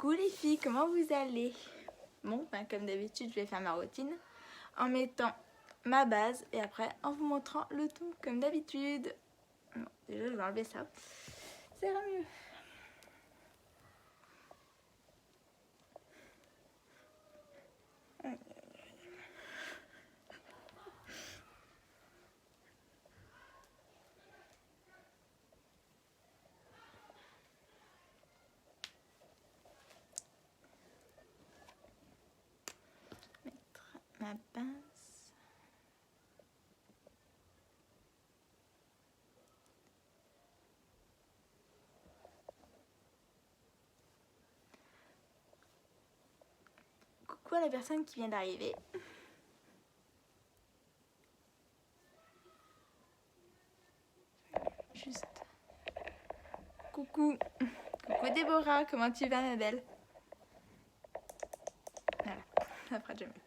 Coucou les filles, comment vous allez? Bon, comme d'habitude, je vais faire ma routine en mettant ma base et après en vous montrant le tout comme d'habitude. Bon, déjà, je vais enlever ça. Ça ira mieux. Mettre ma pince. Coucou à la personne qui vient d'arriver. Juste. Coucou. Coucou Déborah, comment tu vas ma belle? Voilà, ça fera déjà mieux.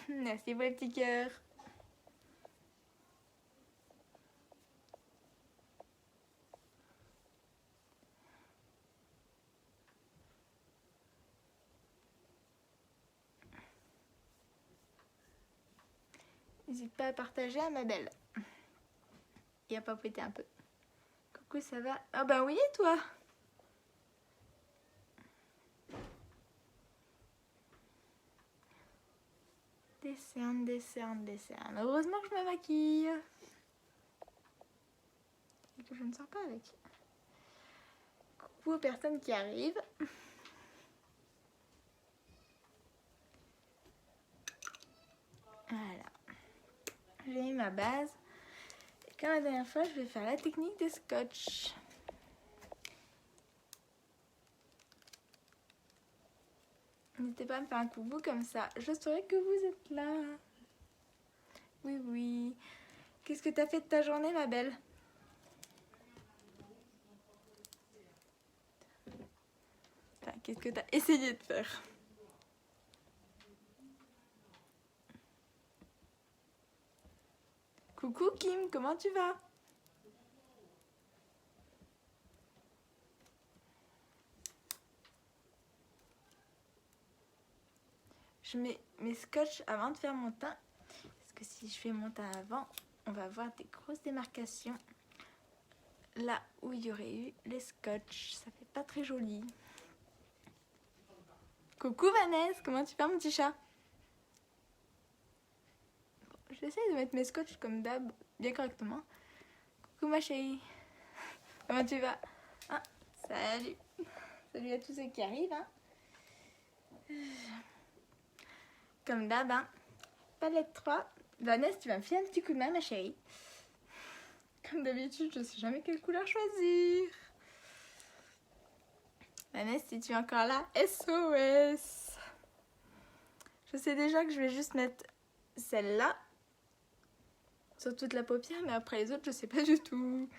Merci pour les petits cœurs. N'hésite pas à partager à ma belle. Et à papoter un peu. Coucou, ça va? Ah bah oui, et toi? Décerne, décerne, décerne. Heureusement que je me maquille. Et que je ne sors pas avec. Coucou aux personnes qui arrivent. Voilà. J'ai mis ma base. Et comme la dernière fois, je vais faire la technique des scotch. N'hésitez pas à me faire un coucou comme ça. Je saurai que vous êtes là. Oui, oui. Qu'est-ce que t'as fait de ta journée, ma belle? Enfin, qu'est-ce que t'as essayé de faire? Coucou Kim, comment tu vas? Je mets mes scotch avant de faire mon teint. Parce que si je fais mon teint avant, on va voir des grosses démarcations. Là où il y aurait eu les scotch. Ça fait pas très joli. Coucou Vanessa, comment tu vas mon petit chat? Bon, j'essaie de mettre mes scotch comme d'hab, bien correctement. Coucou ma chérie. Comment tu vas? Ah, salut. Salut à tous ceux qui arrivent. Hein. Comme d'hab, hein. Palette 3. Vanessa, tu vas me filer un petit coup de main, ma chérie. Comme d'habitude, je sais jamais quelle couleur choisir. Vanessa, si tu es encore là, SOS. Je sais déjà que je vais juste mettre celle-là sur toute la paupière, mais après les autres, je sais pas du tout.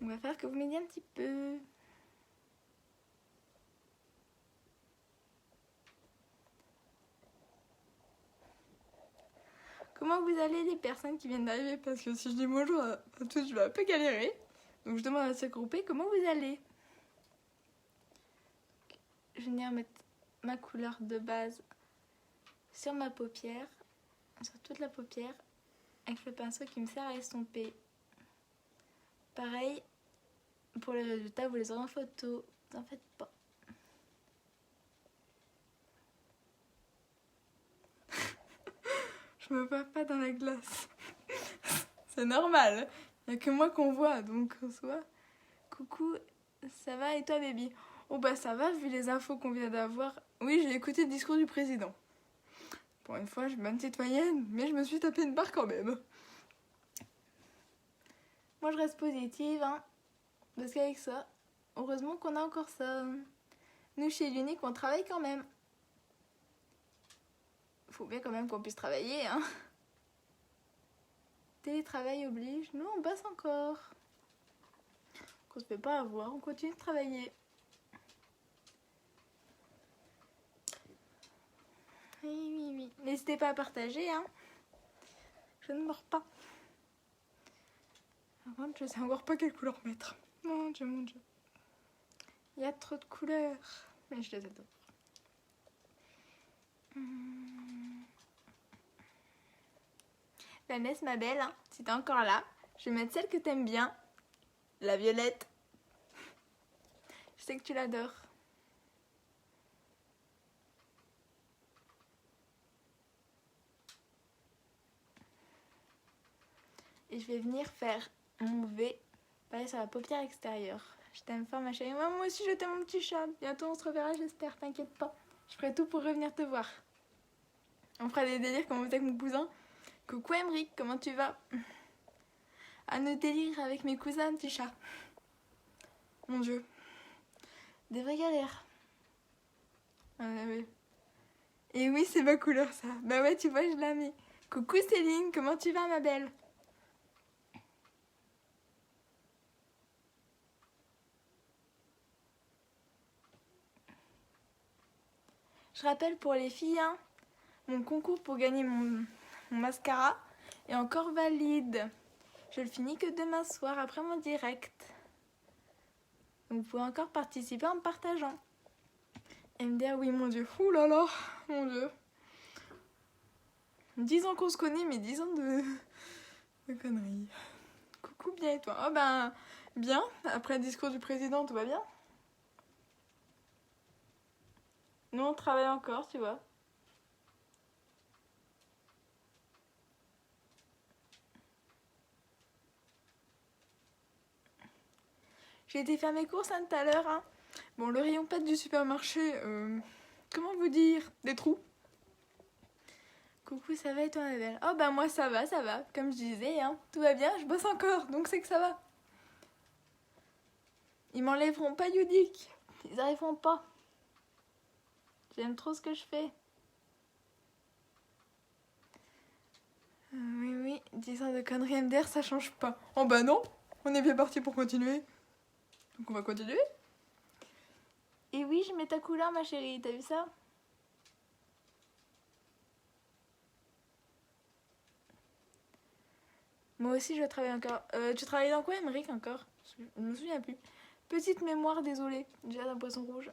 On va faire que vous m'aidiez un petit peu. Comment vous allez les personnes qui viennent d'arriver? Parce que si je dis bonjour à tous, je vais un peu galérer. Donc je demande à se grouper comment vous allez. Je vais venir mettre ma couleur de base sur ma paupière, sur toute la paupière, avec le pinceau qui me sert à estomper. Pareil, pour les résultats, vous les aurez en photo. N'en faites pas. Je me vois pas dans la glace. C'est normal. Il n'y a que moi qu'on voit, donc en soi. Coucou, ça va et toi, baby? Oh bah ça va, vu les infos qu'on vient d'avoir. Oui, j'ai écouté le discours du président. Pour une fois, je suis bonne citoyenne, mais je me suis tapé une barre quand même. Moi, je reste positive, hein. Parce qu'avec ça, heureusement qu'on a encore ça. Nous, chez l'Unique, on travaille quand même. Faut bien quand même qu'on puisse travailler, hein. Télétravail oblige. Nous, on bosse encore. Qu'on se fait pas avoir, on continue de travailler. Oui, oui, oui. N'hésitez pas à partager, hein. Je ne mords pas. Par contre, je sais encore pas quelle couleur mettre. Mon Dieu, mon Dieu. Il y a trop de couleurs. Mais je les adore. Vanessa, ma belle, hein, si t'es encore là, je vais mettre celle que t'aimes bien. La violette. Je sais que tu l'adores. Et je vais venir faire mon V. Pareil sur la paupière extérieure. Je t'aime fort, ma chérie. Moi aussi, je t'aime, mon petit chat. Bientôt, on se reverra, j'espère. T'inquiète pas. Je ferai tout pour revenir te voir. On fera des délires comme on faisait avec mon cousin. Coucou, Emeric, comment tu vas? À nos délires avec mes cousins, petit chat. Mon Dieu. Des vraies galères. Ouais. Et oui, c'est ma couleur, ça. Bah ouais, tu vois, je la mets. Coucou, Céline, comment tu vas, ma belle? Je rappelle pour les filles, hein, mon concours pour gagner mon mascara est encore valide. Je le finis que demain soir après mon direct. Donc vous pouvez encore participer en me partageant. MDR, oui, mon Dieu. Ouh là là, mon Dieu. 10 ans qu'on se connaît, mais 10 ans de conneries. Coucou, bien et toi? Oh ben, bien. Après le discours du président, tout va bien. Nous, on travaille encore, tu vois. J'ai été faire mes courses tout à l'heure. Hein. Bon, le rayon pâtes du supermarché, comment vous dire? Des trous. Coucou, ça va et toi, ma belle? Oh bah moi ça va. Comme je disais, hein, tout va bien, je bosse encore, donc c'est que ça va. Ils m'enlèveront pas Youdic. Ils arriveront pas. J'aime trop ce que je fais. Oui, 10 ans de conneries MDR, ça change pas. Oh bah non, on est bien parti pour continuer. Donc on va continuer. Et oui, je mets ta couleur, ma chérie, t'as vu ça? Moi aussi, je travaille encore. Tu travailles dans quoi, Emeric, encore? Je me souviens plus. Petite mémoire, désolée. Déjà d'un poisson rouge.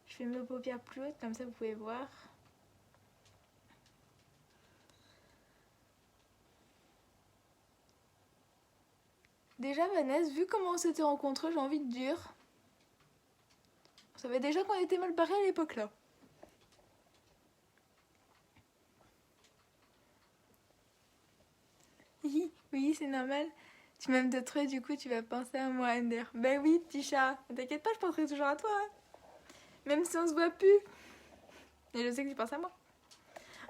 Je fais mes paupières plus hautes, comme ça vous pouvez voir. Déjà, Vanessa, vu comment on s'était rencontrés, j'ai envie de dire... On savait déjà qu'on était mal barrés à l'époque, là. Oui, c'est normal. Tu m'aimes de trop et du coup, tu vas penser à moi, Ender. Ben oui, petit chat. T'inquiète pas, je penserai toujours à toi. Hein. Même si on se voit plus. Et je sais que tu penses à moi.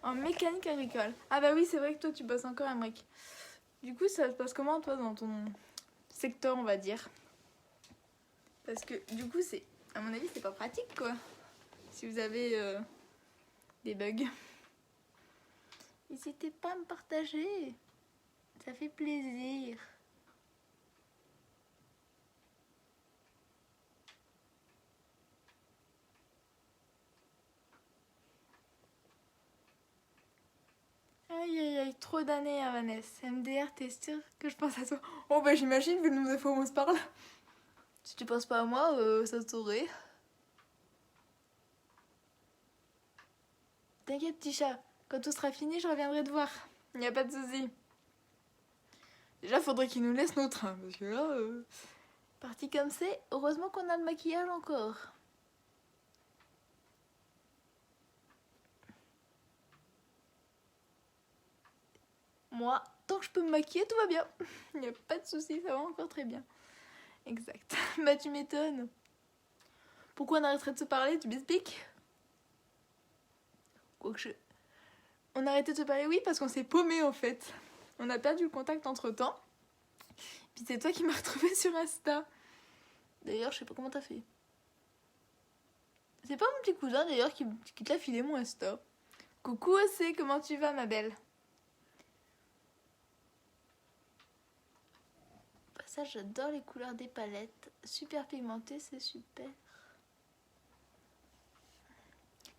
En mécanique agricole. Ah bah oui, c'est vrai que toi, tu bosses encore à Amérique. Du coup, ça se passe comment, toi, dans ton secteur, on va dire? Parce que, du coup, c'est... À mon avis, c'est pas pratique, quoi. Si vous avez des bugs. N'hésitez pas à me partager. Ça fait plaisir. Aïe, trop d'années à Vanessa. MDR, t'es sûre que je pense à toi? Oh bah j'imagine, vu le nombre de fois où on se parle. Si tu penses pas à moi, ça se saurait. T'inquiète, petit chat. Quand tout sera fini, je reviendrai te voir. Y a pas de souci. Déjà, faudrait qu'il nous laisse nos trains, parce que là... Parti comme c'est, heureusement qu'on a le maquillage encore. Moi, tant que je peux me maquiller, tout va bien. Y a pas de souci, ça va encore très bien. Exact. Bah tu m'étonnes. Pourquoi on arrêterait de se parler, tu m'expliques? Quoique je... On a arrêté de se parler, oui, parce qu'on s'est paumé en fait. On a perdu le contact entre temps. Puis c'est toi qui m'as retrouvé sur Insta. D'ailleurs, je sais pas comment t'as fait. C'est pas mon petit cousin d'ailleurs qui te l'a filé mon Insta. Coucou OC, comment tu vas, ma belle? Ça, j'adore les couleurs des palettes. Super pigmentées, c'est super.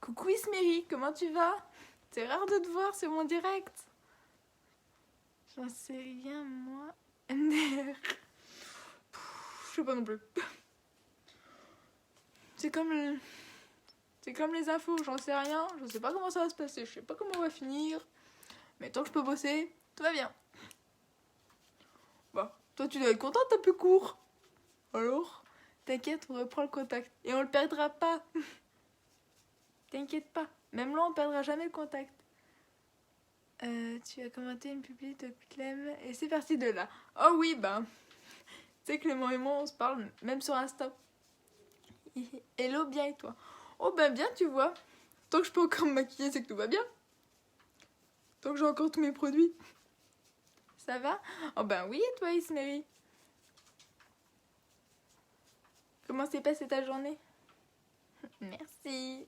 Coucou Isméry, comment tu vas? C'est rare de te voir sur mon direct. J'en sais rien, moi. MDR. Je sais pas non plus. C'est comme les infos, j'en sais rien. Je sais pas comment ça va se passer, je sais pas comment on va finir. Mais tant que je peux bosser, tout va bien. Bon, toi tu dois être contente, t'as plus cours. Alors, t'inquiète, on reprend le contact. Et on le perdra pas. T'inquiète pas. Même là, on perdra jamais le contact. Tu as commenté une publi de Clem et c'est parti de là. Oh oui, bah. Tu sais, Clément et moi, on se parle même sur Insta. Hello, bien et toi? Oh ben bien, tu vois. Tant que je peux encore me maquiller, c'est que tout va bien. Tant que j'ai encore tous mes produits. Ça va? Oh ben oui, et toi, Ismeri? Comment s'est passée ta journée? Merci.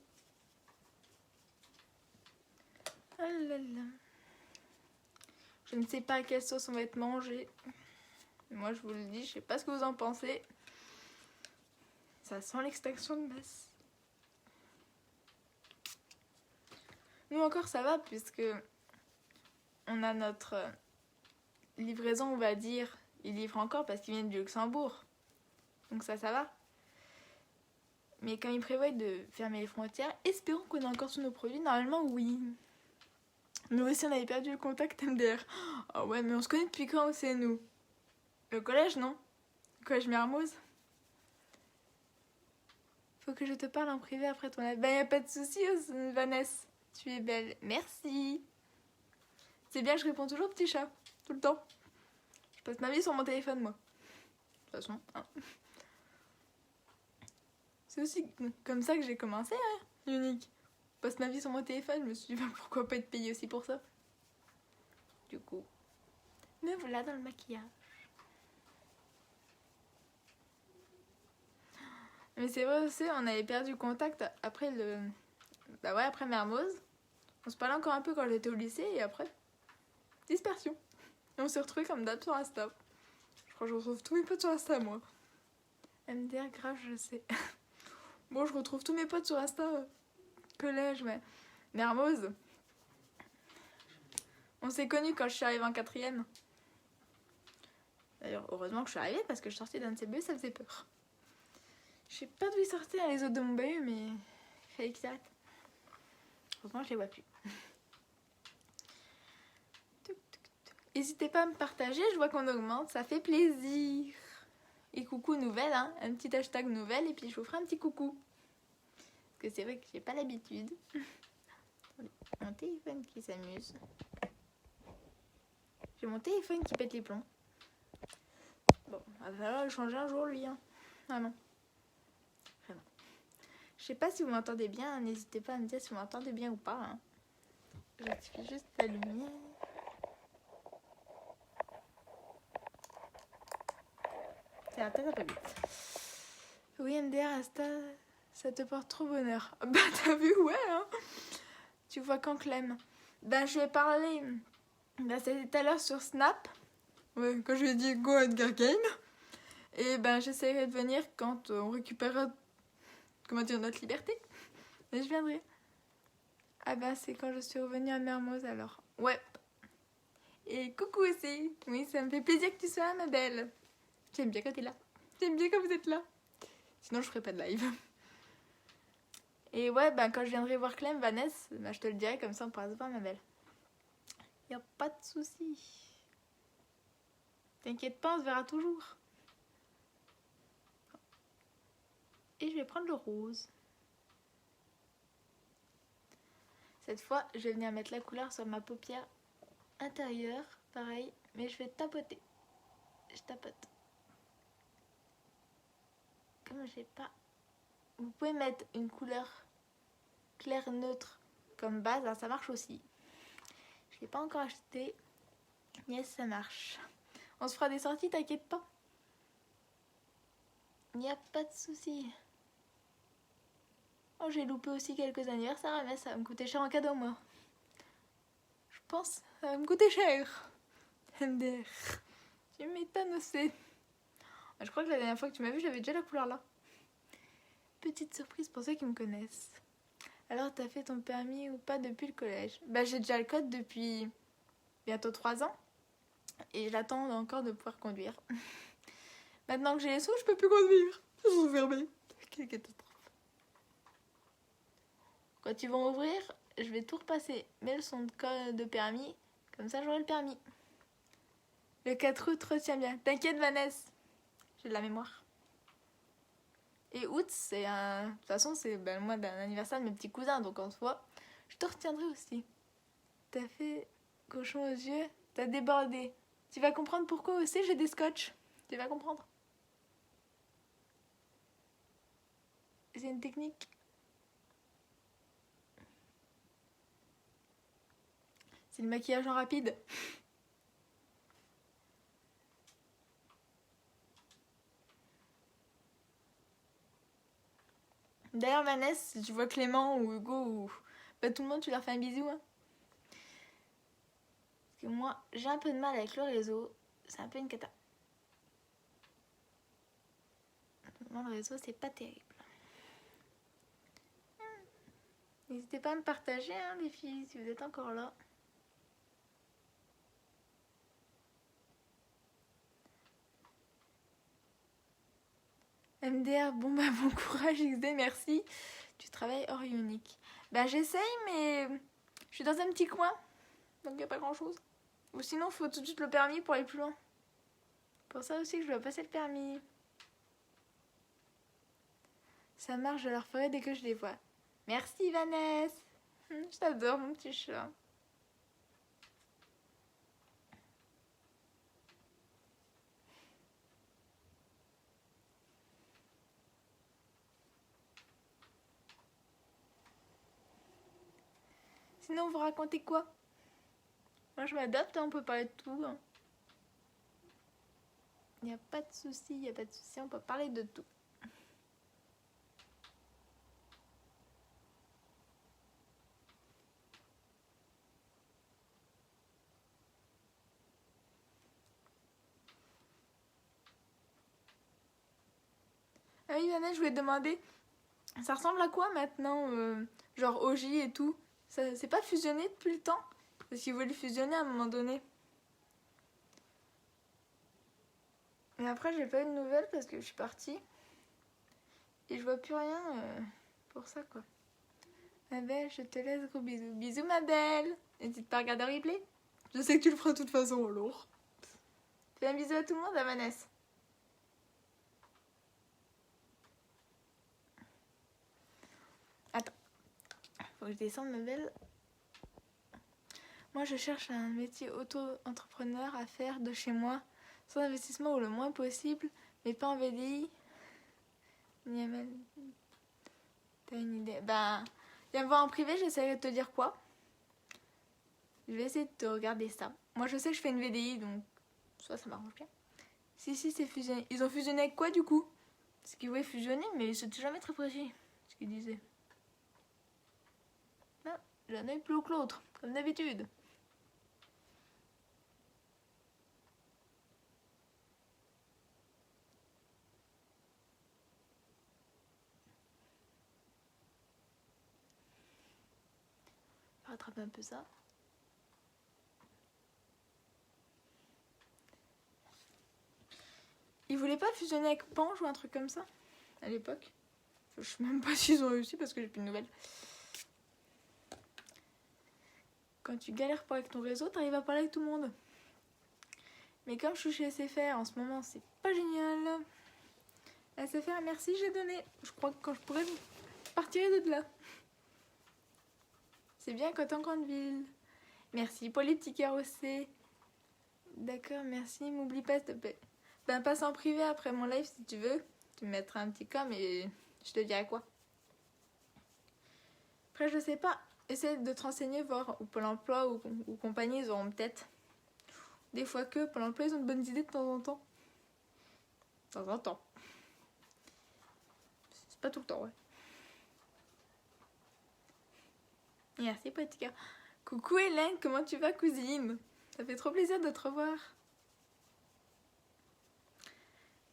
Oh là là. Je ne sais pas à quelle sauce on va être mangé. Moi, je vous le dis, je sais pas ce que vous en pensez. Ça sent l'extraction de masse. Nous encore, ça va, puisque on a notre livraison, on va dire. Ils livrent encore parce qu'ils viennent du Luxembourg. Donc ça va. Mais quand ils prévoient de fermer les frontières, espérons qu'on ait encore tous nos produits. Normalement, oui. Nous aussi, on avait perdu le contact MDR. Oh ouais, mais on se connaît depuis quand, c'est nous? Le collège, non? Le collège Mermoz? Faut que je te parle en privé après ton live. Ben, y a pas de souci, Vanessa. Tu es belle. Merci. C'est bien, je réponds toujours petit chat. Tout le temps. Je passe ma vie sur mon téléphone, moi. De toute façon, hein. C'est aussi comme ça que j'ai commencé, hein, Unique. Je passe ma vie sur mon téléphone, je me suis dit, bah, pourquoi pas être payée aussi pour ça? Du coup, me voilà dans le maquillage. Mais c'est vrai aussi, on avait perdu contact après après Mermoz. On se parlait encore un peu quand j'étais au lycée et après, dispersion. Et on s'est retrouvés comme d'hab sur Insta. Je crois que je retrouve tous mes potes sur Insta, moi. MDR, grave, je sais. Bon, je retrouve tous mes potes sur Insta. Collège, ouais. Mermoz. On s'est connus quand je suis arrivée en 4ème. D'ailleurs, heureusement que je suis arrivée parce que je sortais d'un de ces BU, ça faisait peur. Je sais pas d'où ils sortaient hein, les autres de mon BU, mais il fallait qu'ils arrêtent. Heureusement, je les vois plus. N'hésitez pas à me partager, je vois qu'on augmente, ça fait plaisir. Et coucou nouvelle, hein, un petit hashtag nouvelle et puis je vous ferai un petit coucou. Parce que c'est vrai que j'ai pas l'habitude. Mon téléphone qui s'amuse. J'ai mon téléphone qui pète les plombs. Bon, il va falloir le changer un jour lui. Hein. Ah non. Vraiment. Je sais pas si vous m'entendez bien, n'hésitez pas à me dire si vous m'entendez bien ou pas. Hein. J'active juste la lumière. C'est peut-être un peu vite. Oui, MDR, Insta, ça te porte trop bonheur. Bah t'as vu, ouais, hein. Tu vois quand Clem. Ben je lui ai parlé, c'était tout à l'heure sur Snap. Ouais, quand je lui ai dit go Edgar Game. Et ben j'essaierai de venir quand on récupérera, comment dire, notre liberté. Et je viendrai. Ah ben c'est quand je suis revenue à Mermoz alors. Ouais. Et coucou aussi. Oui, ça me fait plaisir que tu sois là, ma belle. J'aime bien quand t'es là. J'aime bien quand vous êtes là. Sinon je ferai pas de live. Et ouais, ben quand je viendrai voir Clem, Vanessa, ben, je te le dirai, comme ça on pourra se voir, ma belle. Y a pas de souci. T'inquiète pas, on se verra toujours. Et je vais prendre le rose. Cette fois, je vais venir mettre la couleur sur ma paupière intérieure, pareil, mais je vais tapoter. Je tapote. Comme j'ai pas... Vous pouvez mettre une couleur claire neutre comme base, hein, ça marche aussi. Je l'ai pas encore acheté. Yes, ça marche. On se fera des sorties, t'inquiète pas. Il n'y a pas de souci. Oh, j'ai loupé aussi quelques anniversaires, mais ça va me coûter cher en cadeau, moi. Je pense ça va me coûter cher. MDR. Tu m'étonnes aussi. Je crois que la dernière fois que tu m'as vu, j'avais déjà la couleur là. Petite surprise pour ceux qui me connaissent. Alors, t'as fait ton permis ou pas depuis le collège? Bah, j'ai déjà le code depuis bientôt 3 ans. Et j'attends encore de pouvoir conduire. Maintenant que j'ai les sous, je peux plus conduire. Ils sont fermés. Quelle catastrophe. Quand ils vont ouvrir, je vais tout repasser mes leçons de permis. Comme ça, j'aurai le permis. Le 4 août, retiens bien. T'inquiète, Vanessa. J'ai de la mémoire. Et août, c'est un... De toute façon, c'est le mois d'un anniversaire de mes petits cousins. Donc en soi, je te retiendrai aussi. T'as fait cochon aux yeux. T'as débordé. Tu vas comprendre pourquoi aussi j'ai des scotch. Tu vas comprendre. C'est une technique. C'est le maquillage en rapide. D'ailleurs, Vanessa, si tu vois Clément ou Hugo ou tout le monde, tu leur fais un bisou. Hein. Parce que moi, j'ai un peu de mal avec le réseau. C'est un peu une cata. Moi, le réseau, c'est pas terrible. N'hésitez pas à me partager, hein, les filles, si vous êtes encore là. MDR, bon courage XD, merci. Tu travailles hors unique. J'essaye, mais je suis dans un petit coin, donc il n'y a pas grand chose. Ou sinon, il faut tout de suite le permis pour aller plus loin. Pour ça aussi que je dois passer le permis. Ça marche, je leur ferai dès que je les vois. Merci Vanessa. Je t'adore mon petit chat. Sinon, vous racontez quoi? Moi, je m'adapte, on peut parler de tout. Hein. Il n'y a pas de souci, on peut parler de tout. Ah oui, Vanessa, je voulais te demander, ça ressemble à quoi maintenant genre OJ et tout? Ça c'est pas fusionné depuis le temps? Parce qu'ils voulaient fusionner à un moment donné. Et après, j'ai pas eu de nouvelles parce que je suis partie. Et je vois plus rien pour ça, quoi. Ma belle, je te laisse, gros bisous. Bisous, ma belle. N'hésite pas à regarder le replay. Je sais que tu le feras de toute façon, alors. Fais un bisou à tout le monde, à Vanessa. Attends. Faut que je descende, ma belle. Moi, je cherche un métier auto-entrepreneur à faire de chez moi, sans investissement ou le moins possible, mais pas en VDI. Niamel, t'as une idée? Viens me voir en privé, j'essaierai de te dire quoi. Je vais essayer de te regarder ça. Moi, je sais que je fais une VDI, donc soit ça m'arrange bien. Si, c'est fusionné. Ils ont fusionné avec quoi, du coup? Parce qu'ils voulaient fusionner, mais c'était jamais très précis, ce qu'ils disaient. Non, j'ai un œil plus haut que l'autre, comme d'habitude. Je vais rattraper un peu ça. Ils voulaient pas fusionner avec Pange ou un truc comme ça à l'époque. Je sais même pas s'ils ont réussi parce que j'ai plus de nouvelles. Quand tu galères pas avec ton réseau, t'arrives à parler avec tout le monde. Mais comme je suis chez SFR en ce moment, c'est pas génial. SFR, merci, j'ai donné. Je crois que quand je pourrais partir de là. C'est bien quand t'es en grande ville. Merci pour les petits cœurs aussi. D'accord, merci. M'oublie pas, s'il te plaît. Passe en privé après mon live si tu veux. Tu me mettras un petit com et je te dirai quoi. Après, je sais pas. Essaye de te renseigner, voir où Pôle emploi ou compagnie, ils auront peut-être. Des fois que Pôle emploi, ils ont de bonnes idées de temps en temps. De temps en temps. C'est pas tout le temps, ouais. Merci, petit cœur. Coucou Hélène, comment tu vas, cousine? Ça fait trop plaisir de te revoir.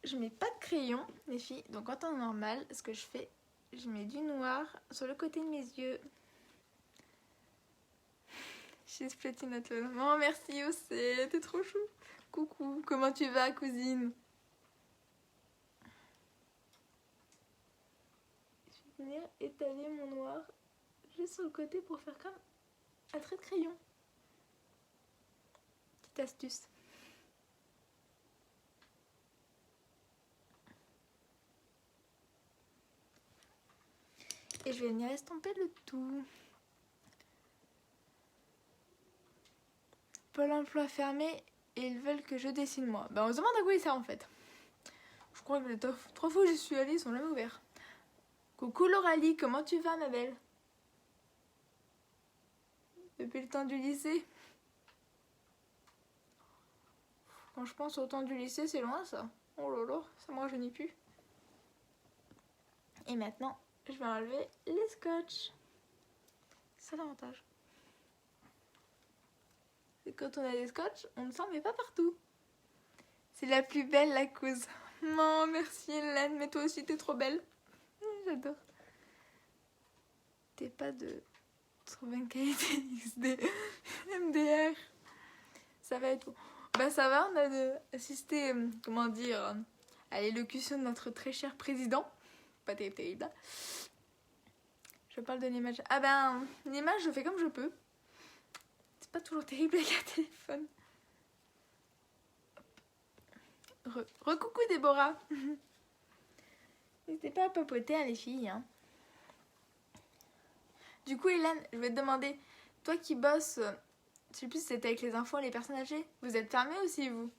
Je mets pas de crayon, les filles. Donc en temps normal, ce que je fais, je mets du noir sur le côté de mes yeux. Je She's pretty not alone. Oh, merci Océ, t'es trop chou. Coucou, comment tu vas, cousine? Je vais venir étaler mon noir juste sur le côté pour faire comme un trait de crayon. Petite astuce. Et je vais venir estomper le tout. Pôle emploi fermé et ils veulent que je dessine moi. Bah on se demande à quoi ils servent en fait. Je crois que les 3 fois où j'y suis allée, ils sont jamais ouverts. Coucou Lauralie, comment tu vas ma belle? Depuis le temps du lycée. Quand je pense au temps du lycée, c'est loin ça. Oh là là, ça me rajeunit plus. Et maintenant, je vais enlever les scotch. C'est l'avantage. Et quand on a des scotch, on ne s'en met pas partout. C'est la plus belle la cause. Non, merci Hélène, mais toi aussi t'es trop belle. J'adore. T'es pas de trop bonne qualité XD. MDR. Ça va être bon. Bah ça va, on a assisté, comment dire, à l'élocution de notre très cher président. Pas terrible. Je parle de l'image. Ah ben, l'image, je fais comme je peux. C'est pas toujours terrible avec un téléphone. Recoucou Déborah. N'hésitez pas à papoter, hein, les filles. Hein. Du coup, Hélène, je vais te demander, toi qui bosses, je sais plus si c'était avec les enfants et les personnes âgées, vous êtes fermés aussi, vous?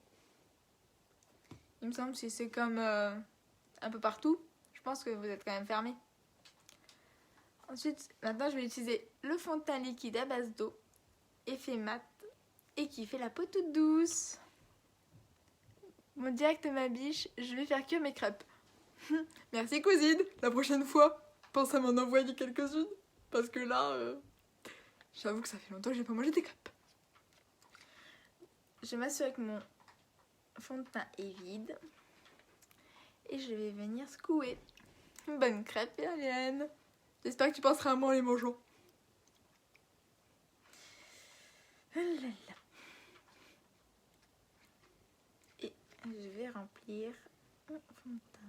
Il me semble si c'est comme un peu partout, je pense que vous êtes quand même fermés. Ensuite, maintenant, je vais utiliser le fond de teint liquide à base d'eau, effet mat, et qui fait la peau toute douce. Mon direct ma biche, je vais faire cuire mes crêpes. Merci cousine, la prochaine fois, pense à m'en envoyer quelques-unes. Parce que là, j'avoue que ça fait longtemps que j'ai pas mangé des crêpes. Je m'assure que mon fond de teint est vide. Et je vais venir secouer. Une bonne crêpe, Hélène. J'espère que tu penseras à moi en les mangeant. Oh là là. Et je vais remplir mon fond de teint.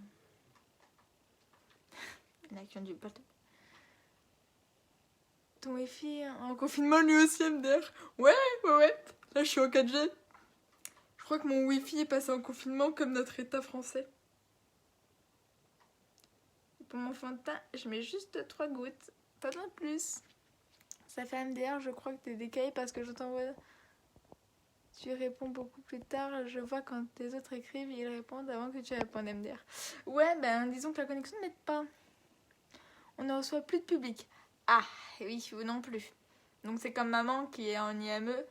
Il y en a qui ont du pote. Ton wifi en confinement lui aussi MDR. Ouais. Là je suis en 4G. Je crois que mon wifi est passé en confinement comme notre état français. Et pour mon fond de teint, je mets juste 3 gouttes. Pas de plus. Ça fait MDR, je crois que t'es décalé parce que je t'envoie. Tu réponds beaucoup plus tard. Je vois quand les autres écrivent, ils répondent avant que tu répondes MDR. Ouais, ben disons que la connexion ne m'aide pas. On ne reçoit plus de public. Ah, oui, vous non plus. Donc c'est comme maman qui est en IME.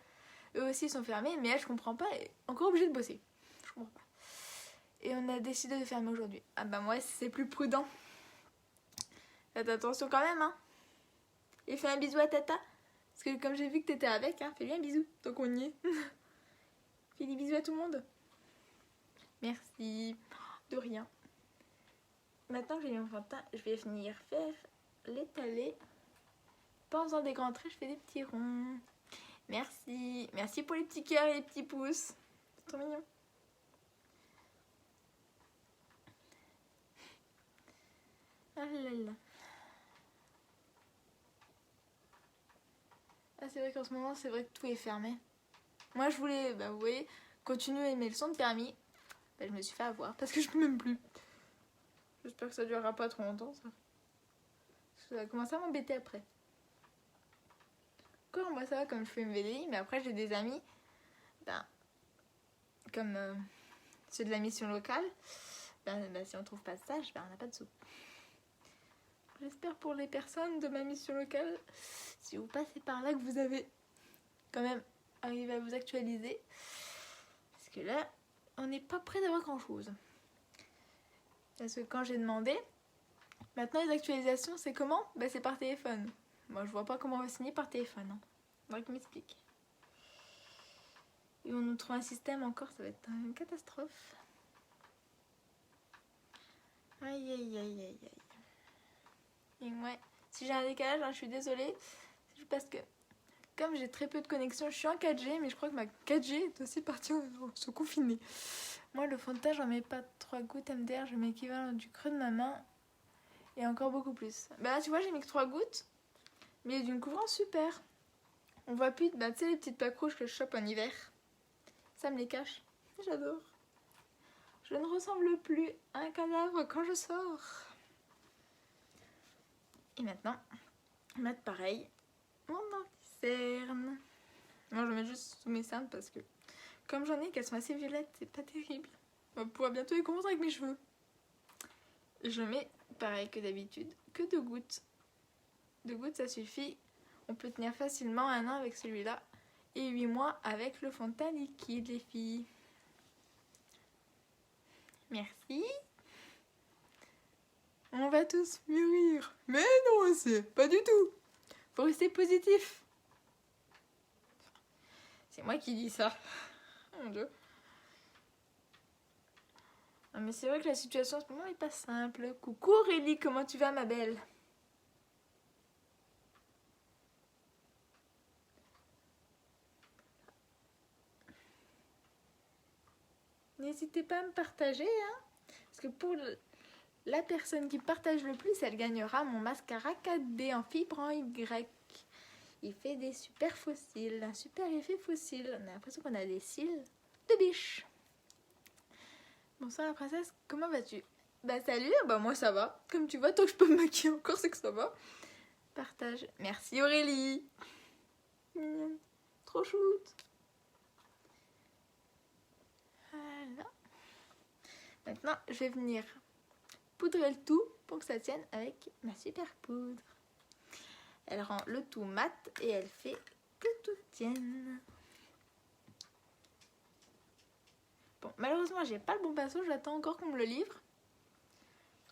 Eux aussi sont fermés, mais elle, je comprends pas. Elle est encore obligée de bosser. Je comprends pas. Et on a décidé de fermer aujourd'hui. Ah bah moi, c'est plus prudent. Faites attention quand même, hein. Et fais un bisou à Tata. Parce que comme j'ai vu que t'étais avec, hein, fais-lui un bisou. Donc on y est. Fais des bisous à tout le monde. Merci. De rien. Maintenant que j'ai mis mon fond de teint, je vais venir faire l'étaler. Pas en faisant des grands traits, je fais des petits ronds. Merci. Merci pour les petits cœurs et les petits pouces. C'est trop mignon. Ah là là. Ah c'est vrai qu'en ce moment, c'est vrai que tout est fermé. Moi, je voulais, bah vous voyez, continuer à aimer le son de permis. Bah, je me suis fait avoir parce que je peux même plus. J'espère que ça durera pas trop longtemps, ça. Parce que ça a commencé à m'embêter après. Encore, moi ça va comme je fais une VDI, mais après j'ai des amis, ben, comme ceux de la mission locale, ben, si on trouve pas de stage, ben, on n'a pas de sous. J'espère pour les personnes de ma mission locale, si vous passez par là, que vous avez quand même arrivé à vous actualiser. Parce que là, on n'est pas près d'avoir grand chose. Parce que quand j'ai demandé, maintenant les actualisations, c'est comment? Ben, c'est par téléphone. Moi, je vois pas comment on va signer par téléphone. Hein. Faudrait qu'il m'explique. Et on nous trouve un système encore, ça va être une catastrophe. Aïe aïe aïe aïe aïe. Et ouais, si j'ai un décalage, hein, je suis désolée. C'est juste parce que Comme j'ai très peu de connexion, je suis en 4G, mais je crois que ma 4G est aussi partie se confiner. Moi, le fond de teint, j'en mets pas 3 gouttes MDR, je mets l'équivalent du creux de ma main. Et encore beaucoup plus. Bah là, tu vois, j'ai mis que 3 gouttes, mais d'une couvrance super. On voit plus, tu sais, les petites plaques rouges que je chope en hiver. Ça me les cache. J'adore. Je ne ressemble plus à un cadavre quand je sors. Et maintenant, je vais mettre pareil mon anti-cerne. Moi, je le mets juste sous mes cernes parce que, comme j'en ai qu'elles sont assez violettes, c'est pas terrible. On va pouvoir bientôt les confondre avec mes cheveux. Je mets pareil que d'habitude, que 2 gouttes. 2 gouttes, ça suffit. On peut tenir facilement 1 an avec celui-là et 8 mois avec le fond de teint liquide, les filles. Merci. On va tous mûrir. Mais non, c'est pas du tout. Faut rester positif. C'est moi qui dis ça. Oh mon Dieu. Non, mais c'est vrai que la situation en ce moment est pas simple. Coucou Aurélie, comment tu vas ma belle? N'hésitez pas à me partager, hein, parce que pour la personne qui partage le plus, elle gagnera mon mascara 4D en fibre en Y. Il fait des super fossiles, un super effet fossile. On a l'impression qu'on a des cils de biche. Bonsoir la princesse, comment vas-tu? Bah salut, bah moi ça va. Comme tu vois, tant que je peux me maquiller encore, c'est que ça va. Partage. Merci Aurélie. Trop shoot. Voilà. Maintenant, je vais venir poudrer le tout pour que ça tienne avec ma super poudre. Elle rend le tout mat et elle fait que tout tienne. Bon, malheureusement, j'ai pas le bon pinceau, j'attends encore qu'on me le livre.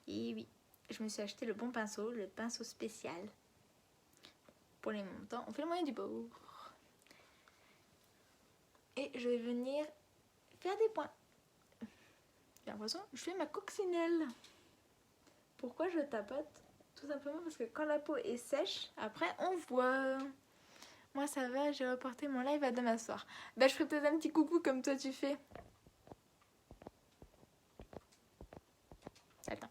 Et oui, je me suis acheté le bon pinceau, le pinceau spécial. Pour les montants, on fait le moyen du bord. Et je vais venir faire des points. J'ai l'impression que je fais ma coccinelle. Pourquoi je tapote? Tout simplement parce que quand la peau est sèche, après on voit. Moi ça va, j'ai reporté mon live à demain soir. Bah je ferai peut-être un petit coucou comme toi tu fais. Attends.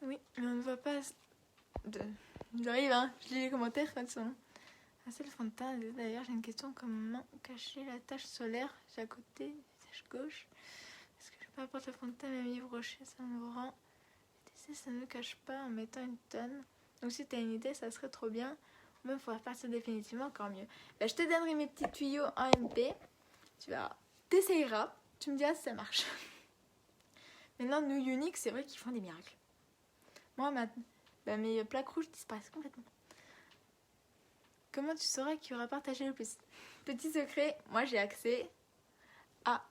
Oui, mais on ne voit pas. J'arrive, hein. Je lis les commentaires quand ils sont. Ah, c'est le fond de teint. D'ailleurs, j'ai une question. Comment cacher la tache solaire? J'ai à côté, visage gauche. Est-ce que je peux apporter le fond de teint même Yves Rocher? Ça me rend. Ça ne cache pas en mettant une tonne. Donc si tu as une idée, ça serait trop bien. Ou même, il faudra partir définitivement, encore mieux. Bah, je te donnerai mes petits tuyaux en MP. Tu vas, t'essayeras. Tu me diras si ça marche. Maintenant, nous, Unique, c'est vrai qu'ils font des miracles. Moi, mes plaques rouges disparaissent complètement. Comment tu sauras qui aura partagé le plus? Petit secret, moi j'ai accès à,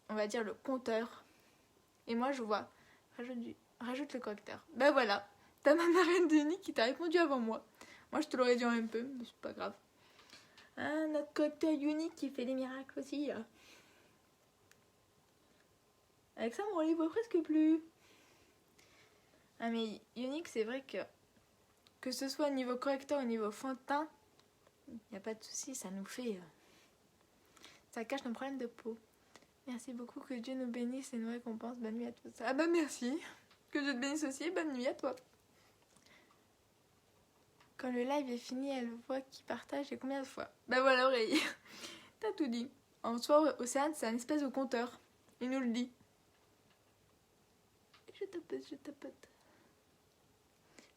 on va dire le compteur. Et moi je vois, rajoute le correcteur. Ben voilà, t'as ma marraine d'Unique qui t'a répondu avant moi. Moi je te l'aurais dit en MP, mais c'est pas grave. Notre correcteur Unique qui fait des miracles aussi. Avec ça, on les voit presque plus. Ah mais Unique, c'est vrai que ce soit au niveau correcteur ou au niveau fond de teint, il n'y a pas de souci, ça nous fait... ça cache nos problèmes de peau. Merci beaucoup, que Dieu nous bénisse et nous récompense. Bonne nuit à tous. Ah bah merci. Que Dieu te bénisse aussi, bonne nuit à toi. Quand le live est fini, elle voit qui partage et combien de fois. Bah voilà Aurélie, t'as tout dit. En soi, Océane, c'est un espèce de compteur. Il nous le dit. Je tapote.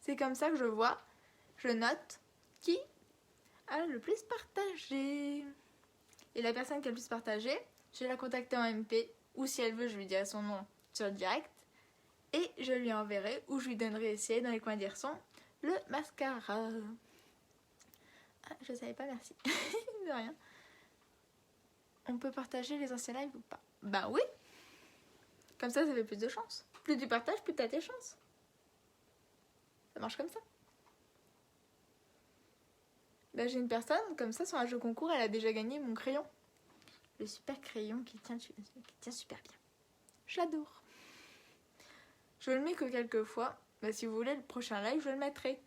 C'est comme ça que je vois, je note qui a le plus partagé. Et la personne qui a le plus partagé, je vais la contacter en MP, ou si elle veut, je lui dirai son nom sur le direct, et je lui enverrai, ou je lui donnerai essayer dans les coins dire son, le mascara. Ah, je savais pas, merci. De rien. On peut partager les anciens lives ou pas? Bah oui. Comme ça fait plus de chance. Plus tu partages, plus t'as tes chances. Ça marche comme ça. Bah, j'ai une personne, comme ça, sur un jeu concours, elle a déjà gagné mon crayon. Le super crayon qui tient super bien. Je l'adore. Je le mets que quelques fois. Bah, si vous voulez, le prochain live, je le mettrai.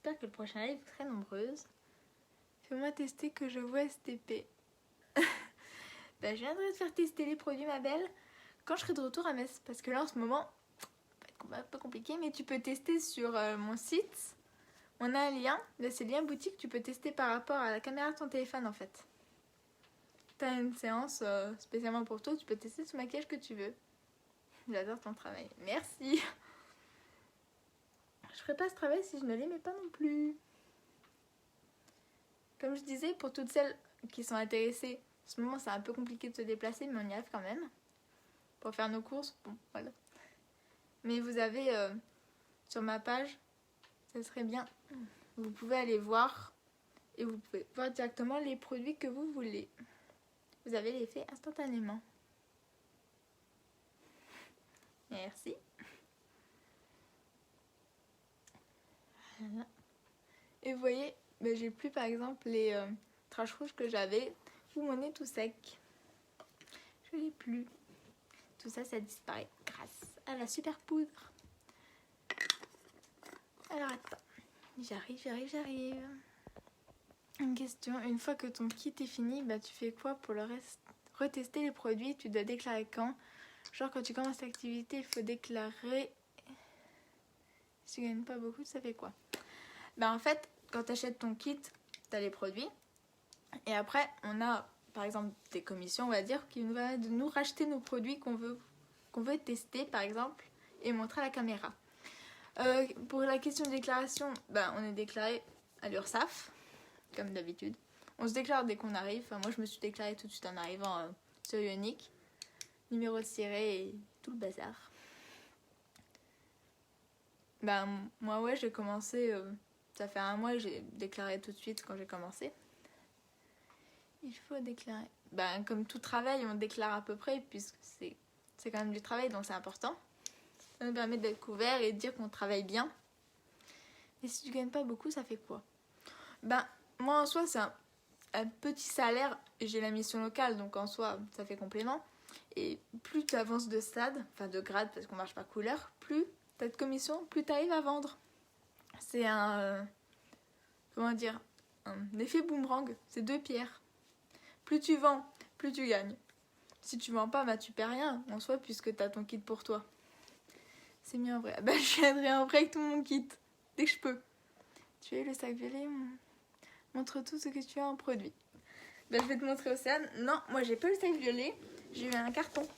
j'espère que le prochain live, vous serez nombreuses. Fais-moi tester que je vois STP. Je viendrai te faire tester les produits, ma belle, quand je serai de retour à Metz. Parce que là, en ce moment, ça va être un peu compliqué, mais tu peux tester sur mon site. On a un lien, là c'est le lien boutique, tu peux tester par rapport à la caméra de ton téléphone en fait. T'as une séance spécialement pour toi, tu peux tester ce maquillage que tu veux. J'adore ton travail. Merci. Je ferais pas ce travail si je ne l'aimais pas non plus. Comme je disais, pour toutes celles qui sont intéressées, en ce moment c'est un peu compliqué de se déplacer, mais on y arrive quand même. Pour faire nos courses, bon voilà. Mais vous avez sur ma page, ça serait bien. Vous pouvez aller voir et vous pouvez voir directement les produits que vous voulez. Vous avez l'effet instantanément. Merci. Voilà. Et vous voyez, j'ai plus par exemple les taches rouges que j'avais ou mon nez tout sec. Je l'ai plus. Tout ça, ça disparaît grâce à la super poudre. Alors attends, j'arrive. Une question, une fois que ton kit est fini, tu fais quoi pour le reste? Retester les produits, tu dois déclarer quand? Genre quand tu commences l'activité, il faut déclarer. Si tu gagnes pas beaucoup, ça fait quoi? En fait, quand tu achètes ton kit, tu as les produits. Et après, on a par exemple des commissions, on va dire, qui nous permettent de nous racheter nos produits qu'on veut tester par exemple et montrer à la caméra. Pour la question de déclaration, on est déclaré à l'URSSAF, comme d'habitude. On se déclare dès qu'on arrive. Enfin, moi, je me suis déclarée tout de suite en arrivant sur Ionic. Numéro de ciré et tout le bazar. Moi, ouais, j'ai commencé... ça fait 1 mois et j'ai déclaré tout de suite quand j'ai commencé. Il faut déclarer. Comme tout travail, on déclare à peu près, puisque c'est quand même du travail, donc c'est important. Ça nous permet d'être couvert et de dire qu'on travaille bien. Et si tu gagnes pas beaucoup, ça fait quoi? Moi, en soi, c'est un petit salaire. J'ai la mission locale, donc en soi, ça fait complément. Et plus tu avances de stade, enfin de grade, parce qu'on marche par couleur, plus tu as de commission, plus tu arrives à vendre. C'est un effet boomerang. C'est 2 pierres. Plus tu vends, plus tu gagnes. Si tu vends pas, tu perds rien en soi, puisque tu as ton kit pour toi. C'est mieux en vrai. Je viendrai en vrai avec tout mon kit, dès que je peux. Tu as eu le sac violet? Montre tout ce que tu as en produit. Je vais te montrer Océane. Non, moi j'ai pas le sac violet. J'ai eu un carton.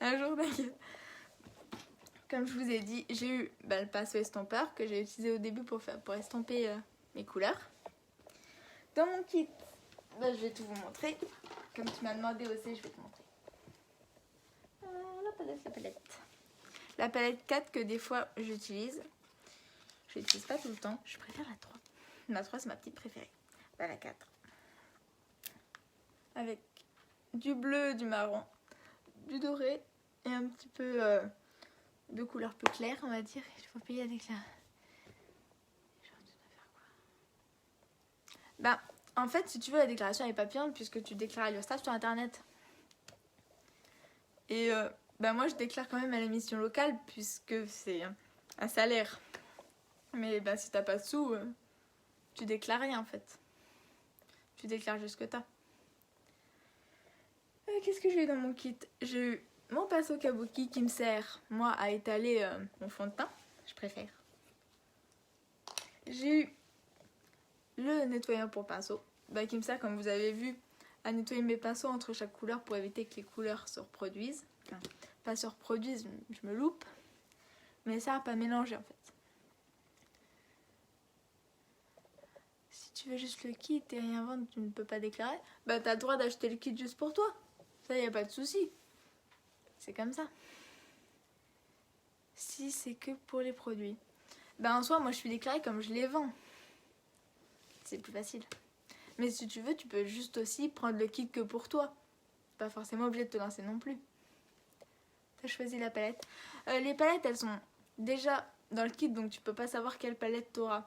Un jour d'ailleurs. Comme je vous ai dit, j'ai eu le pinceau estompeur que j'ai utilisé au début pour estomper mes couleurs. Dans mon kit, je vais tout vous montrer. Comme tu m'as demandé aussi, je vais te montrer. La palette. La palette 4 que des fois j'utilise. Je l'utilise pas tout le temps. Je préfère la 3. La 3, c'est ma petite préférée. La 4. Avec du bleu, du marron, du doré et un petit peu de couleur plus claire, on va dire. Il faut payer avec la... En fait, si tu veux, la déclaration n'est pas payante puisque tu déclares à l'URSSAF sur Internet. Et moi, je déclare quand même à la mission locale puisque c'est un salaire. Mais si t'as pas de sous, tu déclares rien en fait. Tu déclares juste ce que t'as. Qu'est-ce que j'ai eu dans mon kit? J'ai eu mon pinceau kabuki qui me sert, moi, à étaler mon fond de teint. Je préfère. J'ai eu le nettoyant pour pinceau, qui me sert, comme vous avez vu, à nettoyer mes pinceaux entre chaque couleur pour éviter que les couleurs se reproduisent. Enfin, pas se reproduisent, je me loupe. Mais ça, pas mélanger en fait. Si tu veux juste le kit et rien vendre, tu ne peux pas déclarer. T'as le droit d'acheter le kit juste pour toi. Ça, y a pas de souci. C'est comme ça. Si c'est que pour les produits. En soi, moi je suis déclarée comme je les vends. C'est plus facile. Mais si tu veux, tu peux juste aussi prendre le kit que pour toi. Pas forcément obligé de te lancer non plus. T'as choisi la palette. Les palettes, elles sont déjà dans le kit, donc tu peux pas savoir quelle palette t'auras.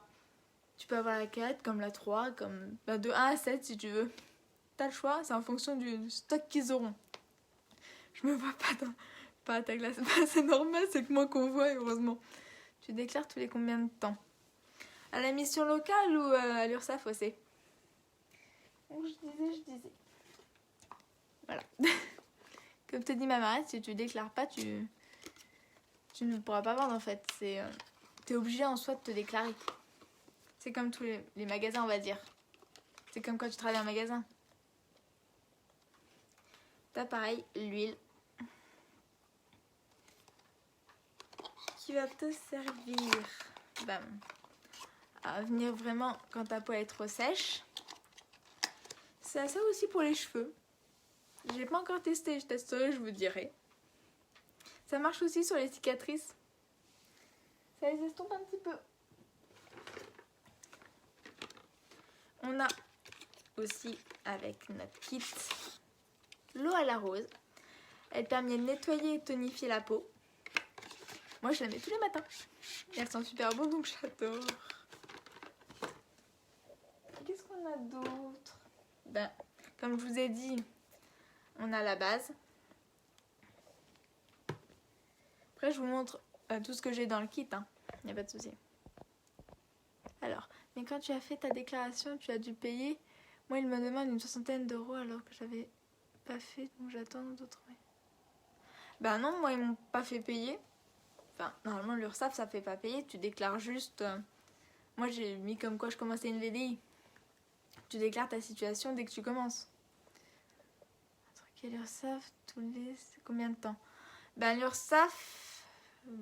Tu peux avoir la 4, comme la 3, comme de 1 à 7 si tu veux. T'as le choix, c'est en fonction du stock qu'ils auront. Je me vois pas à ta glace. C'est normal, c'est que moi qu'on voit, heureusement. Tu déclares tous les combien de temps? À la mission locale ou à l'URSSAF aussi? Je disais. Voilà. Comme te dit ma marraine, si tu déclares pas, tu ne pourras pas vendre en fait. T'es obligé en soi de te déclarer. C'est comme tous les magasins, on va dire. C'est comme quand tu travailles en magasin. T'as pareil, l'huile qui va te servir à venir vraiment quand ta peau est trop sèche. C'est ça aussi pour les cheveux. J'ai pas encore testé, je testerai, je vous dirai. Ça marche aussi sur les cicatrices. Ça les estompe un petit peu. On a aussi avec notre kit l'eau à la rose. Elle permet de nettoyer et tonifier la peau. Moi je la mets tous les matins. Et elle sent super bon donc j'adore. Qu'est-ce qu'on a d'autre? Comme je vous ai dit, on a la base. Après je vous montre tout ce que j'ai dans le kit. Il n'y a pas de souci. Alors, mais quand tu as fait ta déclaration, tu as dû payer. Moi, il me demande une 60aine d'euros alors que j'avais pas fait, donc j'attends d'autres. Non, moi, ils m'ont pas fait payer. Enfin, normalement, l'URSSAF, ça fait pas payer. Tu déclares juste. Moi, j'ai mis comme quoi je commençais une VDI. Tu déclares ta situation dès que tu commences. L'URSSAF, c'est combien de temps? L'URSSAF,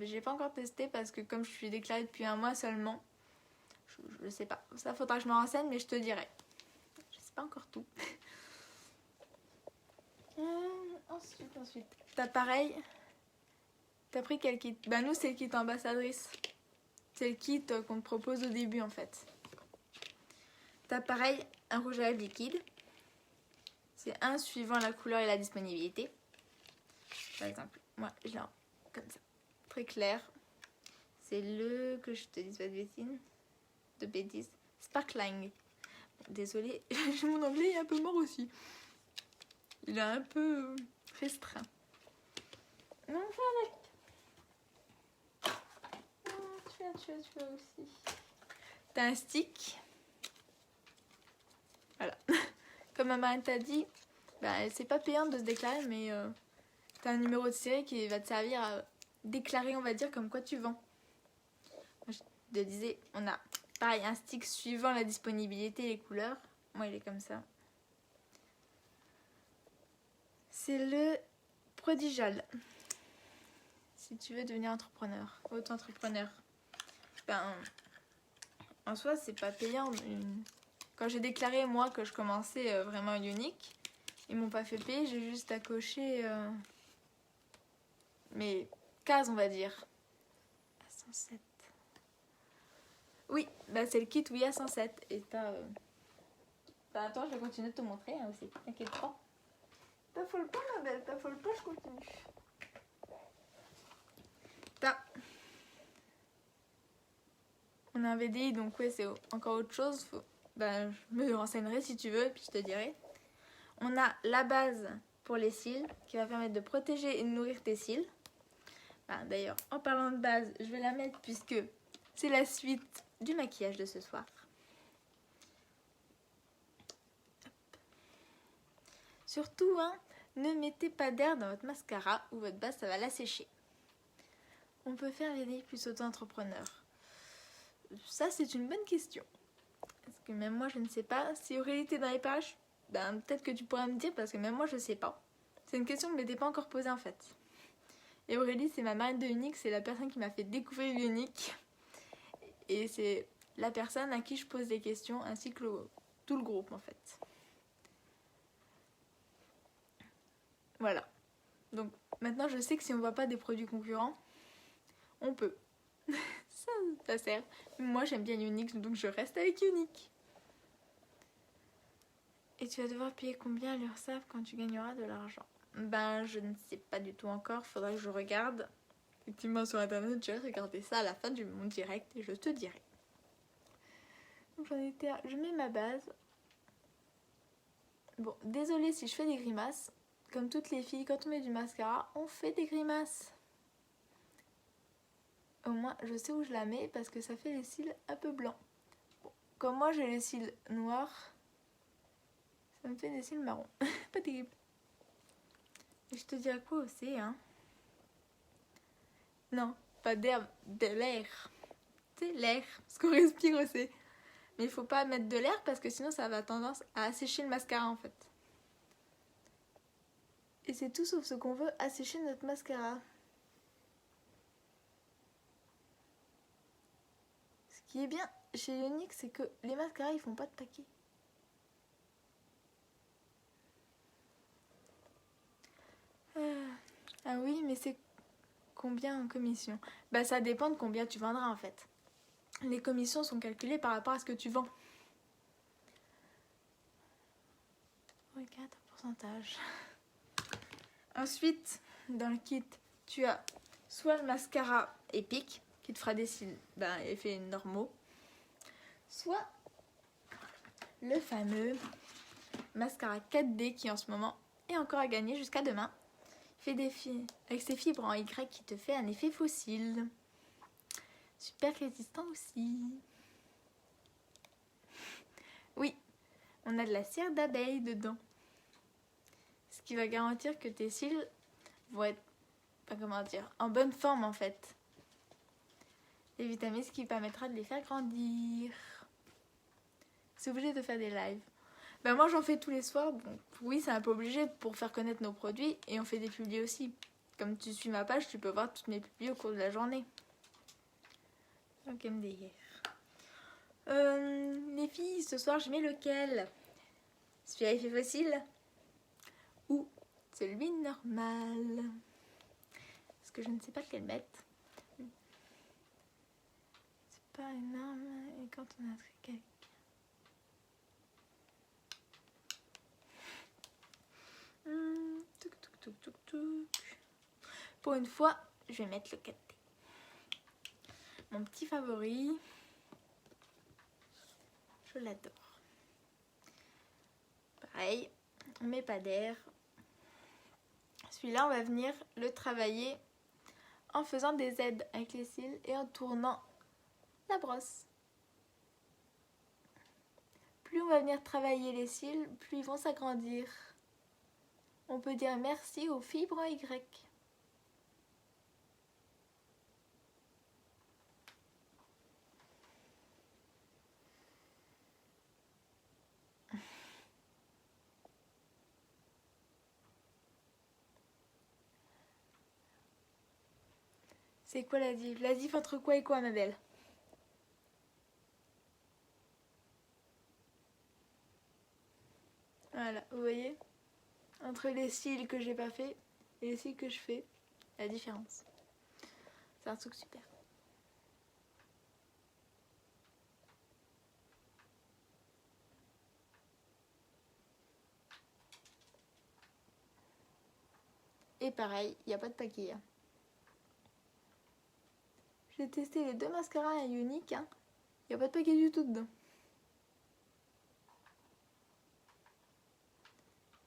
j'ai pas encore testé parce que comme je suis déclarée depuis un mois seulement, je sais pas. Ça, faudra que je me renseigne, mais je te dirai. Je sais pas encore tout. Ensuite. T'as pareil. T'as pris quel kit? Nous, c'est le kit ambassadrice. C'est le kit qu'on te propose au début, en fait. T'as pareil, un rouge à lèvres liquide. C'est un suivant la couleur et la disponibilité. Par exemple, moi, je l'ai comme ça. Très clair. C'est le que je te dise pas de bêtises. Sparkling. Désolée, mon anglais est un peu mort aussi. Il est un peu restreint. Non, tu as aussi. T'as un stick. Voilà. Comme ma marraine t'a dit, c'est pas payant de se déclarer, mais t'as un numéro de série qui va te servir à déclarer, on va dire, comme quoi tu vends. Moi, je te disais, on a pareil un stick suivant la disponibilité et les couleurs. Moi, il est comme ça. C'est le Prodigal. Si tu veux devenir entrepreneur, auto-entrepreneur. En soi, c'est pas payant. Quand j'ai déclaré, moi, que je commençais vraiment unique, ils m'ont pas fait payer, j'ai juste à cocher mes cases, on va dire. À 107. Oui, c'est le kit, oui, à 107. Et t'as... attends, je vais continuer de te montrer aussi, t'inquiète pas. T'affole pas, ma belle, t'affole pas, je continue. On a un VDI, donc ouais, c'est encore autre chose. Je me renseignerai si tu veux, puis je te dirai. On a la base pour les cils, qui va permettre de protéger et de nourrir tes cils. D'ailleurs, en parlant de base, je vais la mettre puisque c'est la suite du maquillage de ce soir. Surtout, ne mettez pas d'air dans votre mascara ou votre base, ça va l'assécher. On peut faire VDI plus auto-entrepreneur. Ça, c'est une bonne question. Parce que même moi, je ne sais pas. Si Aurélie était dans les pages, peut-être que tu pourras me dire, parce que même moi, je ne sais pas. C'est une question que je ne m'étais pas encore posée, en fait. Et Aurélie, c'est ma marraine de Unique, c'est la personne qui m'a fait découvrir Unique. Et c'est la personne à qui je pose des questions, ainsi que tout le groupe, en fait. Voilà. Donc, maintenant, je sais que si on ne voit pas des produits concurrents, on peut. Ça sert. Moi, j'aime bien Unique, donc je reste avec Unique. Et tu vas devoir payer combien à l'URSSAF quand tu gagneras de l'argent? Je ne sais pas du tout encore. Faudra que je regarde. Effectivement, sur internet, je vais regarder ça à la fin de mon direct et je te dirai. Donc, je mets ma base. Bon, désolée si je fais des grimaces. Comme toutes les filles, quand on met du mascara, on fait des grimaces. Au moins, je sais où je la mets parce que ça fait les cils un peu blancs. Bon, comme moi, j'ai les cils noirs, ça me fait des cils marrons. Pas terrible. Et je te dis à quoi aussi, hein? Non, pas d'air, de l'air. C'est l'air, parce qu'on respire aussi. Mais il faut pas mettre de l'air parce que sinon ça va tendance à assécher le mascara en fait. Et c'est tout sauf ce qu'on veut, assécher notre mascara. Ce qui est bien chez Younique, c'est que les mascaras ils font pas de paquet. Ah oui, mais c'est combien en commission? Bah ça dépend de combien tu vendras en fait. Les commissions sont calculées par rapport à ce que tu vends. Regarde un pourcentage. Ensuite, dans le kit, tu as soit le mascara épique, qui te fera des cils, effets normaux, soit le fameux mascara 4D qui en ce moment est encore à gagner jusqu'à demain. Fait des avec ses fibres en Y qui te fait un effet fossile. Super résistant aussi. Oui, on a de la cire d'abeille dedans. Ce qui va garantir que tes cils vont être, en bonne forme en fait. Les vitamines, ce qui permettra de les faire grandir. C'est obligé de faire des lives. Moi j'en fais tous les soirs, donc oui c'est un peu obligé pour faire connaître nos produits et on fait des publis aussi. Comme tu suis ma page, tu peux voir toutes mes publis au cours de la journée. Ok, MDR. Les filles, ce soir je mets lequel? Celui à effet fossile ou celui normal? Parce que je ne sais pas lequel mettre. C'est pas énorme et quand on a un truc. Pour une fois, je vais mettre le 4D. Mon petit favori. Je l'adore. Pareil, mais pas d'air. Celui-là, on va venir le travailler en faisant des aides avec les cils et en tournant la brosse. Plus on va venir travailler les cils, plus ils vont s'agrandir. On peut dire merci aux fibres en Y. C'est quoi la diff? La diff entre quoi et quoi, ma belle? Voilà, vous voyez? Entre les cils que j'ai pas fait et les cils que je fais, la différence. C'est un truc super. Et pareil, il n'y a pas de paquet. Hein. J'ai testé les deux mascaras Younique. Il n'y a pas de paquet du tout dedans.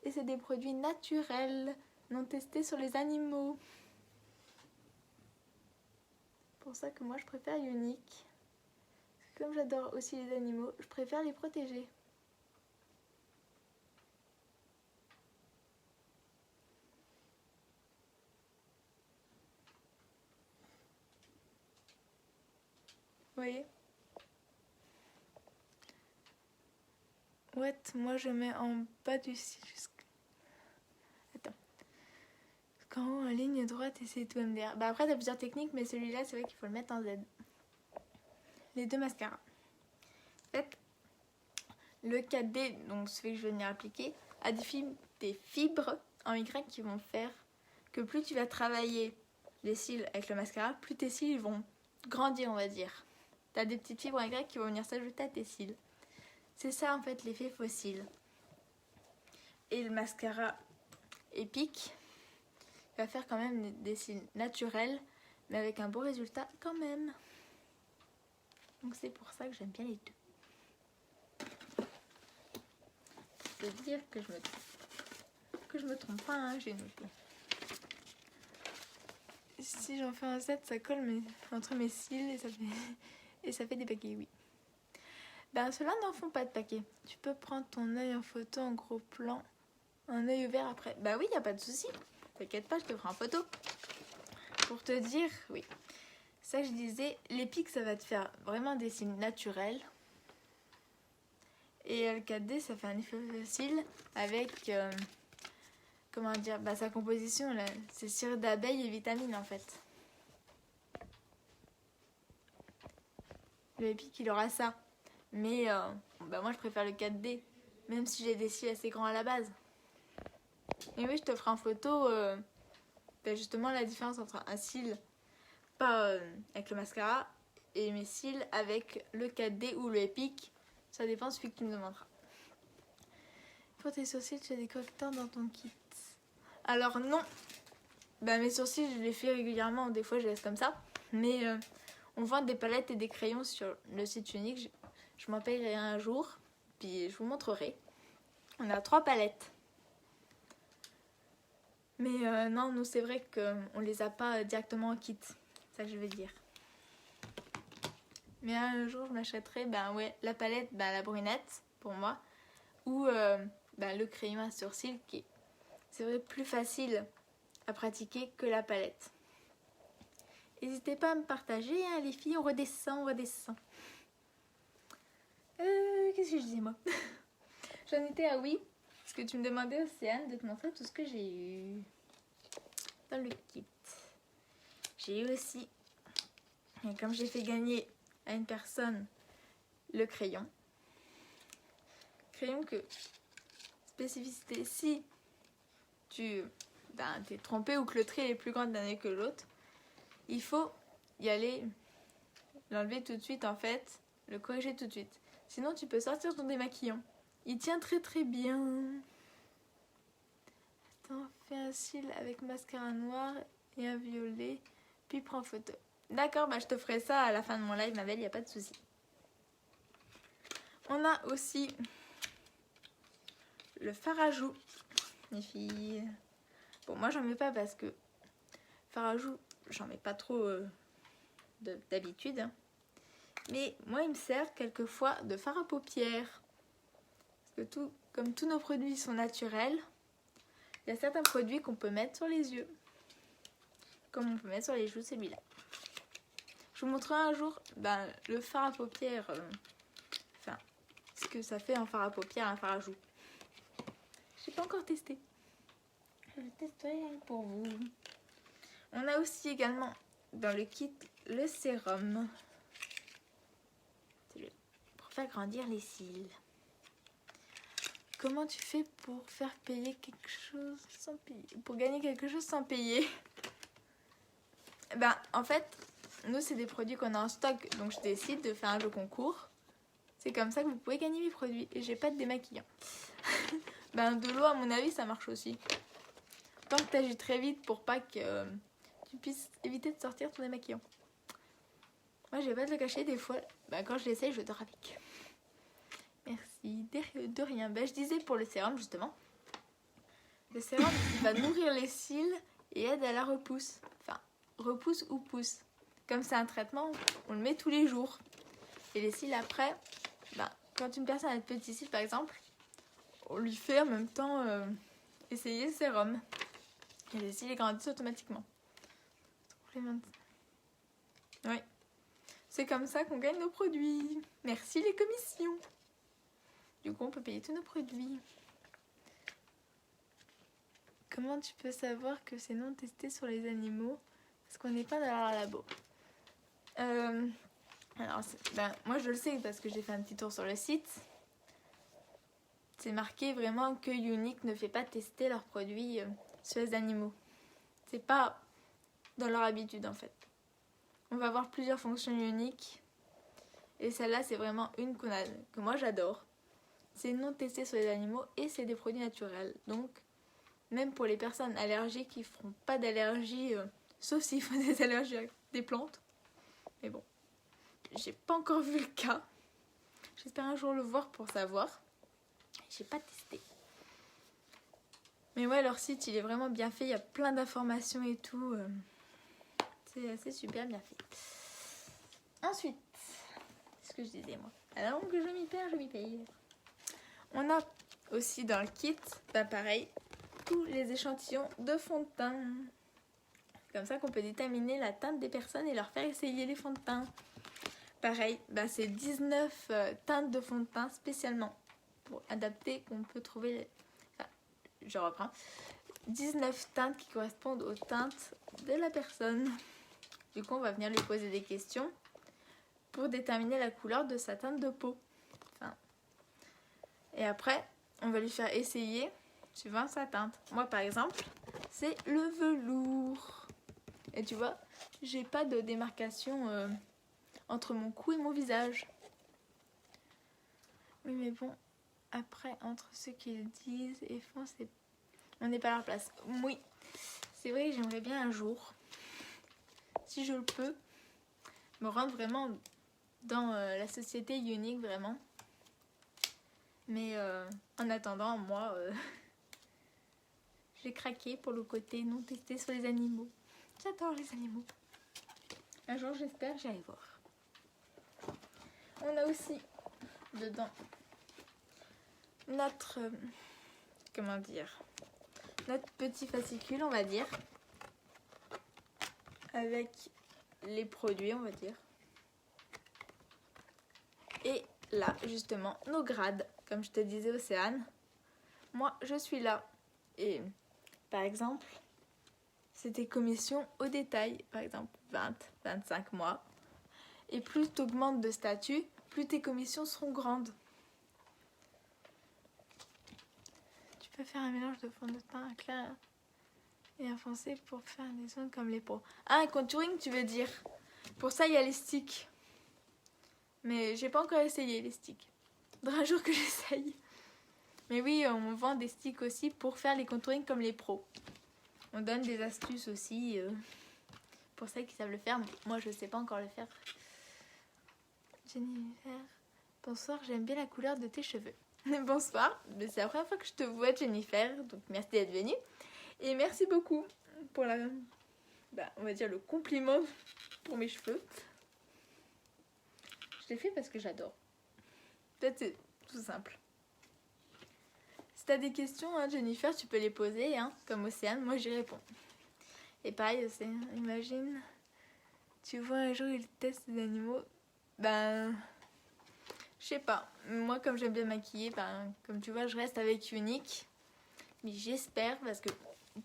Et c'est des produits naturels, non testés sur les animaux. C'est pour ça que moi je préfère Younique. Comme j'adore aussi les animaux, je préfère les protéger. Vous voyez? What? Moi je mets en bas du cil jusqu'à... Attends. Qu'en haut, en ligne droite et c'est tout MDR. Après t'as plusieurs techniques, mais celui-là c'est vrai qu'il faut le mettre en Z. Les deux mascaras. En fait, le 4D, donc celui que je vais venir appliquer, a des fibres en Y qui vont faire que plus tu vas travailler les cils avec le mascara, plus tes cils vont grandir, on va dire. Tu as des petites fibres en Y qui vont venir s'ajouter à tes cils. C'est ça en fait l'effet fossile. Et le mascara épique va faire quand même des cils naturels, mais avec un beau résultat quand même. Donc c'est pour ça que j'aime bien les deux. Je veux dire que je me trompe pas, hein, j'ai noté. si j'en fais un set, ça colle entre mes cils et ça fait des paquets, oui. Ben, ceux-là n'en font pas de paquets. Tu peux prendre ton œil en photo en gros plan, un œil ouvert après. Bah oui, y a pas de souci. T'inquiète pas, je te ferai en photo. Pour te dire, oui. Ça que je disais, les pics, ça va te faire vraiment des cils naturels. Et le 4D, ça fait un effet facile avec, comment dire, bah, sa composition, là, c'est cire d'abeille et vitamines en fait. Le pic, il aura ça. Mais bah, moi, je préfère le 4D, même si j'ai des cils assez grands à la base. Et oui, je te ferai en photo bah, justement la différence entre un cil pas avec le mascara et mes cils avec le 4D ou le Epic. Ça dépend de celui que tu me demanderas. Pour tes sourcils, tu as des correcteurs dans ton kit? Alors non. Bah, mes sourcils, je les fais régulièrement. Des fois, je les laisse comme ça. Mais on vend des palettes et des crayons sur le site unique. Je m'en payerai un jour. Puis je vous montrerai. On a 3 palettes. Mais non, nous, c'est vrai qu'on les a pas directement en kit. C'est ça que je veux dire. Mais un jour, je m'achèterai ben, ouais, la palette, ben, la brunette, pour moi. Ou ben, le crayon à sourcils, qui est, c'est vrai, plus facile à pratiquer que la palette. N'hésitez pas à me partager, hein, les filles, on redescend, on redescend. Qu'est-ce que je disais, moi? J'en étais à oui. Parce que tu me demandais, Océane, de te montrer tout ce que j'ai eu dans le kit. J'ai eu aussi, et comme j'ai fait gagner à une personne le crayon. Crayon que, spécificité, si tu t'es trompé ou que le trait est plus grand d'un œil que l'autre, il faut y aller, l'enlever tout de suite en fait, le corriger tout de suite. Sinon tu peux sortir ton démaquillant. Il tient très très bien. Attends, fais un cil avec mascara noir et un violet, puis prends photo. D'accord, bah je te ferai ça à la fin de mon live, ma belle, il n'y a pas de souci. On a aussi le fard à joues, les filles. Bon, moi j'en mets pas parce que fard à joues, j'en mets pas trop d'habitude. Hein. Mais moi il me sert quelquefois de fard à paupières. Parce que comme tous nos produits sont naturels, il y a certains produits qu'on peut mettre sur les yeux. Comme on peut mettre sur les joues, celui-là. Je vous montrerai un jour le fard à paupières, ce que ça fait un fard à paupières, un fard à joues. J'ai pas encore testé. Je le testerai pour vous. On a aussi également dans le kit le sérum. Pour faire grandir les cils. Comment tu fais pour faire payer quelque chose sans payer? Pour gagner quelque chose sans payer? En fait, nous c'est des produits qu'on a en stock, donc je décide de faire un jeu concours. C'est comme ça que vous pouvez gagner mes produits. Et j'ai pas de démaquillant. De l'eau, à mon avis, ça marche aussi. Tant que tu agis très vite pour pas que tu puisses éviter de sortir ton démaquillant. Moi, je vais pas te le cacher, des fois, quand je l'essaye, je dors avec. Merci, de rien. Je disais pour le sérum, justement. Le sérum, il va nourrir les cils et aide à la repousse. Enfin, repousse ou pousse. Comme c'est un traitement, on le met tous les jours. Et les cils, après, quand une personne a de petits cils, par exemple, on lui fait en même temps essayer le sérum. Et les cils grandissent automatiquement. Oui. C'est comme ça qu'on gagne nos produits. Merci les commissions. Du coup, on peut payer tous nos produits. Comment tu peux savoir que c'est non testé sur les animaux? Parce qu'on n'est pas dans leur labo. Alors, moi je le sais parce que j'ai fait un petit tour sur le site. C'est marqué vraiment que Younique ne fait pas tester leurs produits sur les animaux. C'est pas dans leur habitude en fait. On va avoir plusieurs fonctions Younique. Et celle-là, c'est vraiment une que moi j'adore. C'est non testé sur les animaux et c'est des produits naturels. Donc, même pour les personnes allergiques, ils ne feront pas d'allergie, sauf s'ils font des allergies avec des plantes. Mais bon, j'ai pas encore vu le cas. J'espère un jour le voir pour savoir. J'ai pas testé. Mais ouais, leur site, il est vraiment bien fait. Il y a plein d'informations et tout. C'est super bien fait. Ensuite, c'est ce que je disais moi. Alors que je m'y perds, je m'y paye. On a aussi dans le kit, pareil, tous les échantillons de fond de teint. C'est comme ça qu'on peut déterminer la teinte des personnes et leur faire essayer les fonds de teint. Pareil, c'est 19 teintes de fond de teint spécialement pour adapter qu'on peut trouver. Je reprends. 19 teintes qui correspondent aux teintes de la personne. Du coup, on va venir lui poser des questions pour déterminer la couleur de sa teinte de peau. Et après, on va lui faire essayer suivant sa teinte. Moi, par exemple, c'est le velours. Et tu vois, j'ai pas de démarcation entre mon cou et mon visage. Oui, mais bon, après, entre ceux qui le disent et font, on n'est pas à leur place. Oui, c'est vrai que j'aimerais bien un jour, si je le peux, me rendre vraiment dans la société unique, vraiment. Mais en attendant, moi, j'ai craqué pour le côté non testé sur les animaux. J'adore les animaux. Un jour, j'espère, j'irai voir. On a aussi dedans notre, notre petit fascicule, on va dire, avec les produits, on va dire. Et là, justement, nos grades. Comme je te disais, Océane, moi, je suis là. Et, par exemple, c'était commission au détail. Par exemple, 20, 25 mois. Et plus tu augmentes de statut, plus tes commissions seront grandes. Tu peux faire un mélange de fond de teint clair et un foncé pour faire des zones comme les pros. Ah, un contouring, tu veux dire. Pour ça, il y a les sticks. Mais j'ai pas encore essayé les sticks. Faudra un jour que j'essaye. Mais oui, on vend des sticks aussi pour faire les contouring comme les pros. On donne des astuces aussi pour celles qui savent le faire. Moi, je sais pas encore le faire. Jennifer, bonsoir, j'aime bien la couleur de tes cheveux. Bonsoir, c'est la première fois que je te vois, Jennifer, donc merci d'être venue. Et merci beaucoup pour on va dire le compliment pour mes cheveux. Je l'ai fait parce que j'adore. Peut-être c'est tout simple. Si tu as des questions, Jennifer, tu peux les poser, comme Océane, moi j'y réponds. Et pareil, Océane, imagine, tu vois un jour ils testent des animaux, je sais pas. Moi, comme j'aime bien maquiller, comme tu vois, je reste avec Unique. Mais j'espère, parce que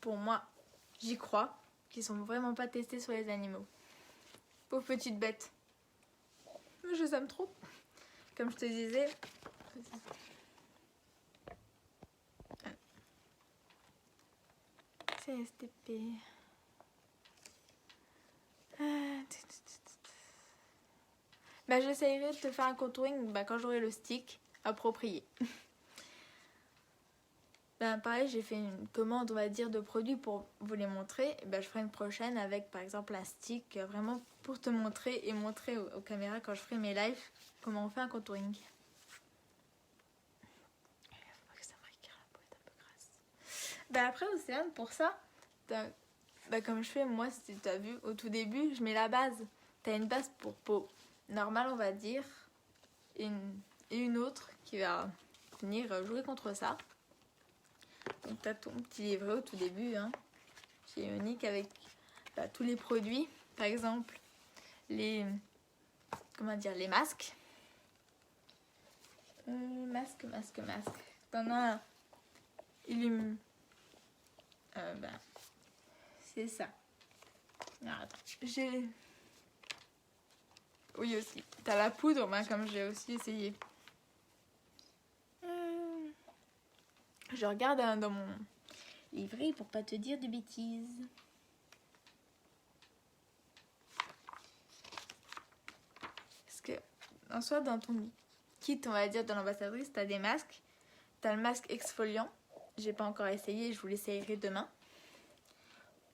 pour moi, j'y crois, qu'ils sont vraiment pas testés sur les animaux. Pauvre petite bête. Je les aime trop. Comme je te disais, c'est STP. J'essayerai de te faire un contouring quand j'aurai le stick approprié. Pareil, j'ai fait une commande, on va dire, de produits pour vous les montrer. Je ferai une prochaine avec, par exemple, un stick, vraiment pour te montrer et montrer aux caméras quand je ferai mes lives comment on fait un contouring. Après, Océane, pour ça, comme je fais, moi, si tu as vu, au tout début, je mets la base. Tu as une base pour peau normale, on va dire, et une autre qui va venir jouer contre ça. Donc tu as ton petit livret au tout début, chez Unique avec tous les produits. Par exemple, les masques. Masque. T'en as un. C'est ça. Alors, attends. Oui aussi. T'as la poudre, comme j'ai aussi essayé. Je regarde dans mon livret pour pas te dire de bêtises. Parce que, en soi, dans ton kit, on va dire, dans l'ambassadrice, t'as des masques. T'as le masque exfoliant. J'ai pas encore essayé, je vous l'essayerai demain.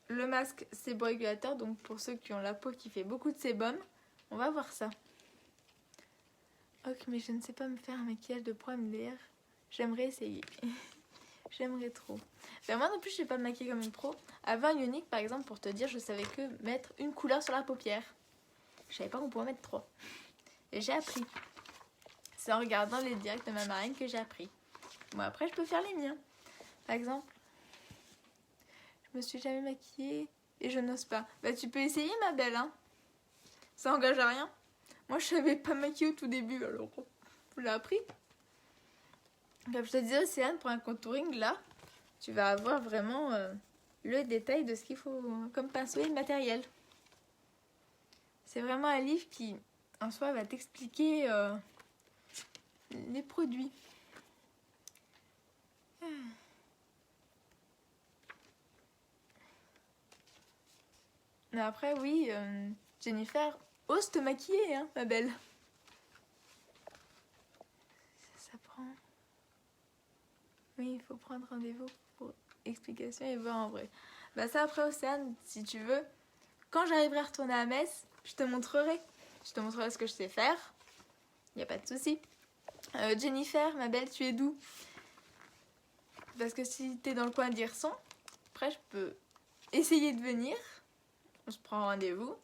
Le masque séborégulateur, donc pour ceux qui ont la peau qui fait beaucoup de sébum, on va voir ça. Ok, mais je ne sais pas me faire un maquillage de pro MDR. J'aimerais essayer. J'aimerais trop. Ben moi non plus, je sais pas me maquiller comme une pro. Avant Unique, par exemple, pour te dire, je savais que mettre une couleur sur la paupière. Je savais pas qu'on pouvait mettre 3. Et j'ai appris. C'est en regardant les directs de ma marraine que j'ai appris. Bon, après, je peux faire les miens. Par exemple, je me suis jamais maquillée et je n'ose pas. Bah, tu peux essayer, ma belle, hein. Ça engage à rien. Moi, je savais pas me maquiller au tout début, alors je l'ai appris. Comme je te disais, Océane, pour un contouring, là, tu vas avoir vraiment le détail de ce qu'il faut comme pinceau et le matériel. C'est vraiment un livre qui, en soi, va t'expliquer les produits. Mais après, oui, Jennifer, ose te maquiller, hein, ma belle. Ça prend... Oui, il faut prendre rendez-vous pour explication et voir en vrai. Bah ça, après, Océane, si tu veux, quand j'arriverai à retourner à Metz, je te montrerai. Je te montrerai ce que je sais faire. Il n'y a pas de souci. Jennifer, ma belle, tu es d'où? Parce que si t'es dans le coin d'Hirson, après, je peux essayer de venir. On se prend rendez-vous.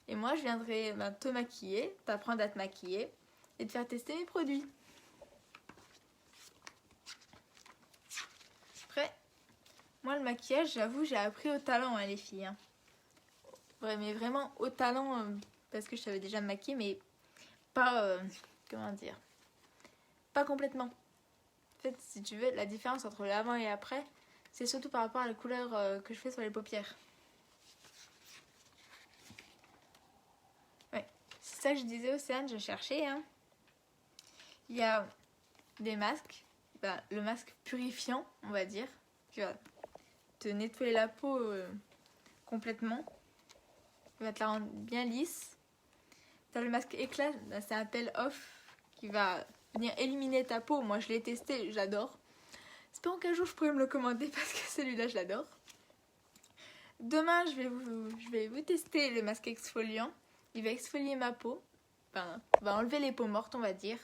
Et moi, je viendrai te maquiller, t'apprendre à te maquiller et te faire tester mes produits. Après, moi, le maquillage, j'avoue, j'ai appris au talent, hein, les filles. Hein. Ouais, mais vraiment au talent, parce que je savais déjà me maquiller, mais pas, comment dire, pas complètement. En fait, si tu veux, la différence entre l'avant et après, c'est surtout par rapport à la couleur que je fais sur les paupières. Ouais, c'est ça que je disais, Océane, je cherchais. Hein. Il y a des masques, le masque purifiant, on va dire, qui va te nettoyer la peau complètement. Il va te la rendre bien lisse. T'as le masque éclat, c'est un peel off qui va venir éliminer ta peau. Moi, je l'ai testé, j'adore. Espérons qu'un jour, je pourrai me le commander parce que celui-là, je l'adore. Demain, je vais vous tester le masque exfoliant. Il va exfolier ma peau. Enfin, il va enlever les peaux mortes, on va dire.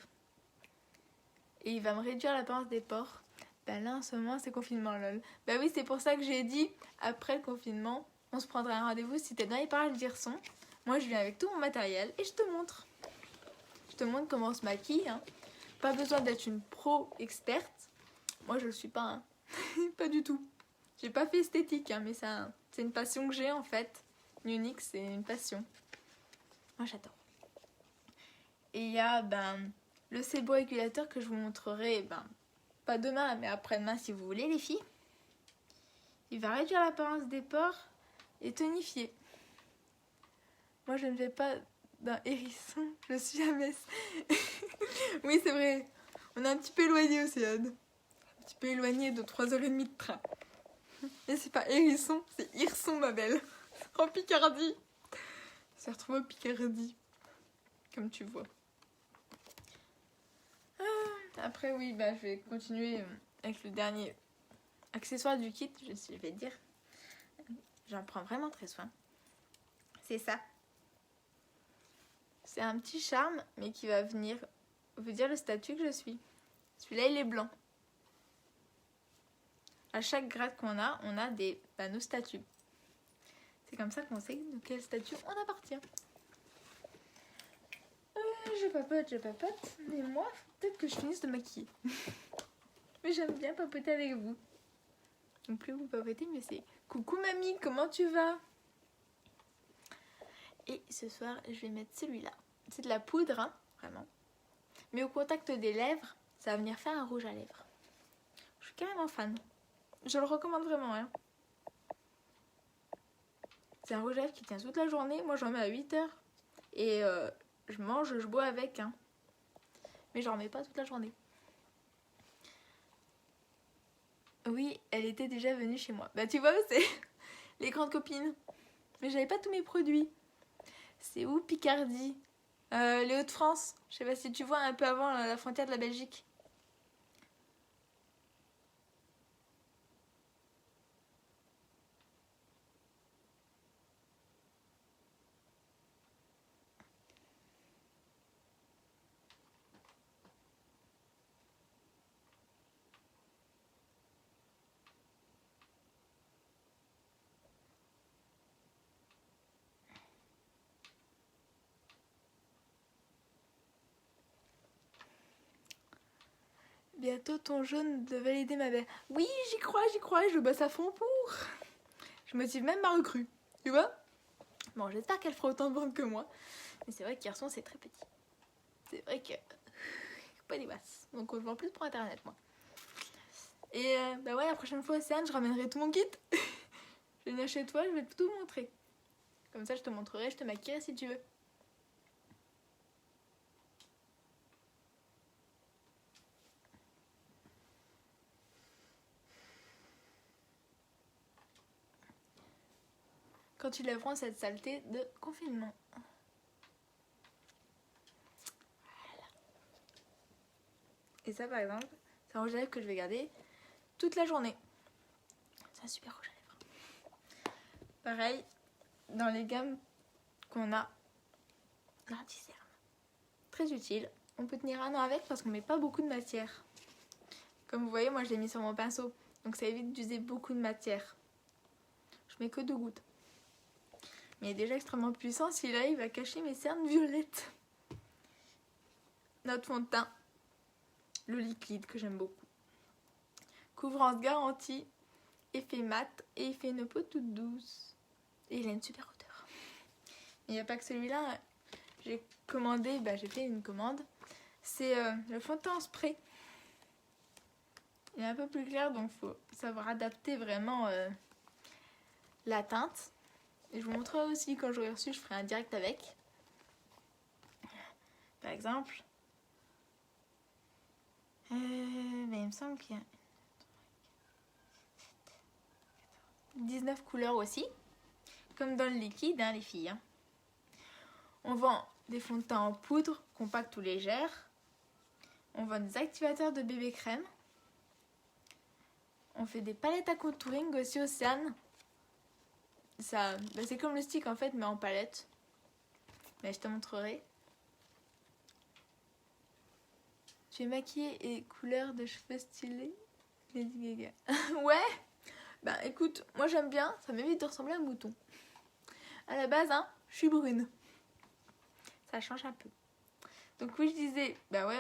Et il va me réduire l'apparence des pores. Là, en ce moment, c'est confinement, lol. Oui, c'est pour ça que j'ai dit, après le confinement, on se prendra un rendez-vous si t'es dans les parages d'Hirson. Moi, je viens avec tout mon matériel et je te montre. Je te montre comment on se maquille. Hein. Pas besoin d'être une pro experte. Moi, je le suis pas. Hein. Pas du tout. J'ai pas fait esthétique, hein, mais c'est une passion que j'ai en fait. Unique, c'est une passion. Moi, j'adore. Et il y a le séborégulateur que je vous montrerai, pas demain, mais après-demain si vous voulez, les filles. Il va réduire l'apparence des pores et tonifier. Moi, je ne vais pas d'un hérisson, je suis à Metz. Oui, c'est vrai. On est un petit peu éloigné, Océane. Un petit peu éloigné de 3h30 de train. Et c'est pas hérisson, c'est Hirson, ma belle. En Picardie. Ça se retrouve en Picardie. Comme tu vois. Après, oui, je vais continuer avec le dernier accessoire du kit, je vais dire. J'en prends vraiment très soin. C'est ça. C'est un petit charme, mais qui va venir vous dire le statut que je suis. Celui-là, il est blanc. À chaque grade qu'on a, on a nos statuts. C'est comme ça qu'on sait de quel statut on appartient. Je papote, mais moi, peut-être que je finisse de maquiller. Mais j'aime bien papoter avec vous. Donc plus vous papotez, mieux c'est. Coucou mamie, comment tu vas? Et ce soir, je vais mettre celui-là. C'est de la poudre, hein, vraiment. Mais au contact des lèvres, ça va venir faire un rouge à lèvres. Je suis carrément fan. Je le recommande vraiment, hein. C'est un rouge à lèvres qui tient toute la journée. Moi, j'en mets à 8h. Et je mange, je bois avec, hein. Mais j'en mets pas toute la journée. Oui, elle était déjà venue chez moi. Tu vois, c'est les grandes copines. Mais j'avais pas tous mes produits. C'est où, Picardie? Les Hauts-de-France. Je sais pas si tu vois, un peu avant la frontière de la Belgique. Bientôt ton jaune de valider ma belle. Oui, j'y crois, je bosse à fond pour. Je motive même ma recrue, tu vois. Bon, j'espère qu'elle fera autant de ventes que moi. Mais c'est vrai qu'hier soir, c'est très petit. C'est vrai que... pas des masses. Donc on le vend plus pour internet, moi. Et bah ouais, la prochaine fois, Océane, je ramènerai tout mon kit. Je vais venir chez toi, je vais tout montrer. Comme ça, je te montrerai, je te maquillerai si tu veux. Quand tu lèveront cette saleté de confinement. Voilà. Et ça, par exemple, c'est un rouge à lèvres que je vais garder toute la journée. C'est un super rouge à lèvres. Pareil, dans les gammes qu'on a, l'anti-cerne. Très utile. On peut tenir un an avec parce qu'on met pas beaucoup de matière. Comme vous voyez, moi je l'ai mis sur mon pinceau. Donc ça évite d'user beaucoup de matière. Je mets que 2 gouttes. Mais il est déjà extrêmement puissant. Celui-là, il va cacher mes cernes violettes. Notre fond de teint. Le liquide que j'aime beaucoup. Couvrance garantie. Effet mat. Et il fait une peau toute douce. Et il a une super odeur. Il n'y a pas que celui-là. J'ai commandé, j'ai fait une commande. C'est le fond de teint en spray. Il est un peu plus clair, donc il faut savoir adapter vraiment la teinte. Et je vous montrerai aussi quand j'aurai reçu, je ferai un direct avec. Par exemple, il me semble qu'il y a 19 couleurs aussi, comme dans le liquide, hein, les filles. Hein. On vend des fonds de teint en poudre, compactes ou légères. On vend des activateurs de bébé crème. On fait des palettes à contouring aussi, Océane. Ça, c'est comme le stick en fait, mais en palette. Mais je te montrerai. Tu es maquillée et couleur de cheveux stylés. Lady Gaga. Ouais. Écoute, moi j'aime bien. Ça m'évite de ressembler à un mouton. À la base, hein, je suis brune. Ça change un peu. Donc oui, je disais, ouais.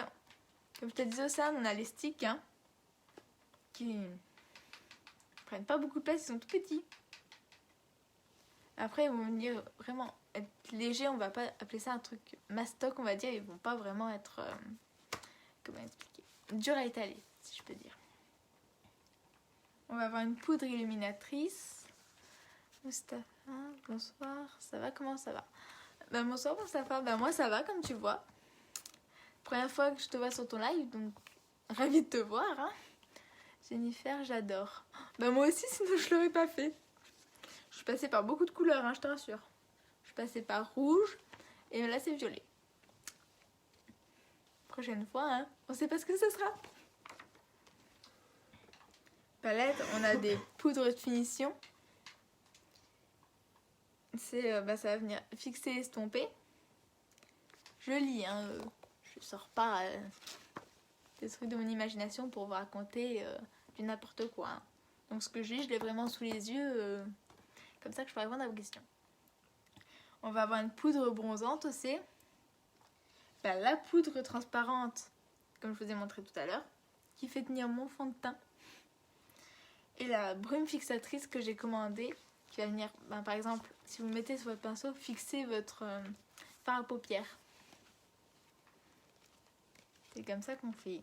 Comme je te disais, Océane, on a les sticks, hein, qui prennent pas beaucoup de place, ils sont tout petits. Après, ils vont venir vraiment être légers, on va pas appeler ça un truc mastoc, on va dire, ils vont pas vraiment être, comment expliquer, dur à étaler, si je peux dire. On va avoir une poudre illuminatrice. Mustapha, bonsoir, ça va, comment ça va? Bonsoir Mustapha, moi ça va comme tu vois. Première fois que je te vois sur ton live, donc ravie de te voir, hein. Jennifer, j'adore. Moi aussi, sinon je l'aurais pas fait. Je suis passée par beaucoup de couleurs, hein, je te rassure. Je suis passée par rouge et là c'est violet. Prochaine fois, hein, on sait pas ce que ce sera. Palette, on a des poudres de finition. C'est, ça va venir fixer, estomper. Joli, hein. Je sors pas des trucs de mon imagination pour vous raconter du n'importe quoi. Hein. Donc ce que je l'ai vraiment sous les yeux, comme ça que je peux répondre à vos questions. On va avoir une poudre bronzante aussi. La poudre transparente, comme je vous ai montré tout à l'heure, qui fait tenir mon fond de teint. Et la brume fixatrice que j'ai commandée, qui va venir, par exemple, si vous mettez sur votre pinceau, fixer votre fard à paupières. C'est comme ça qu'on fait.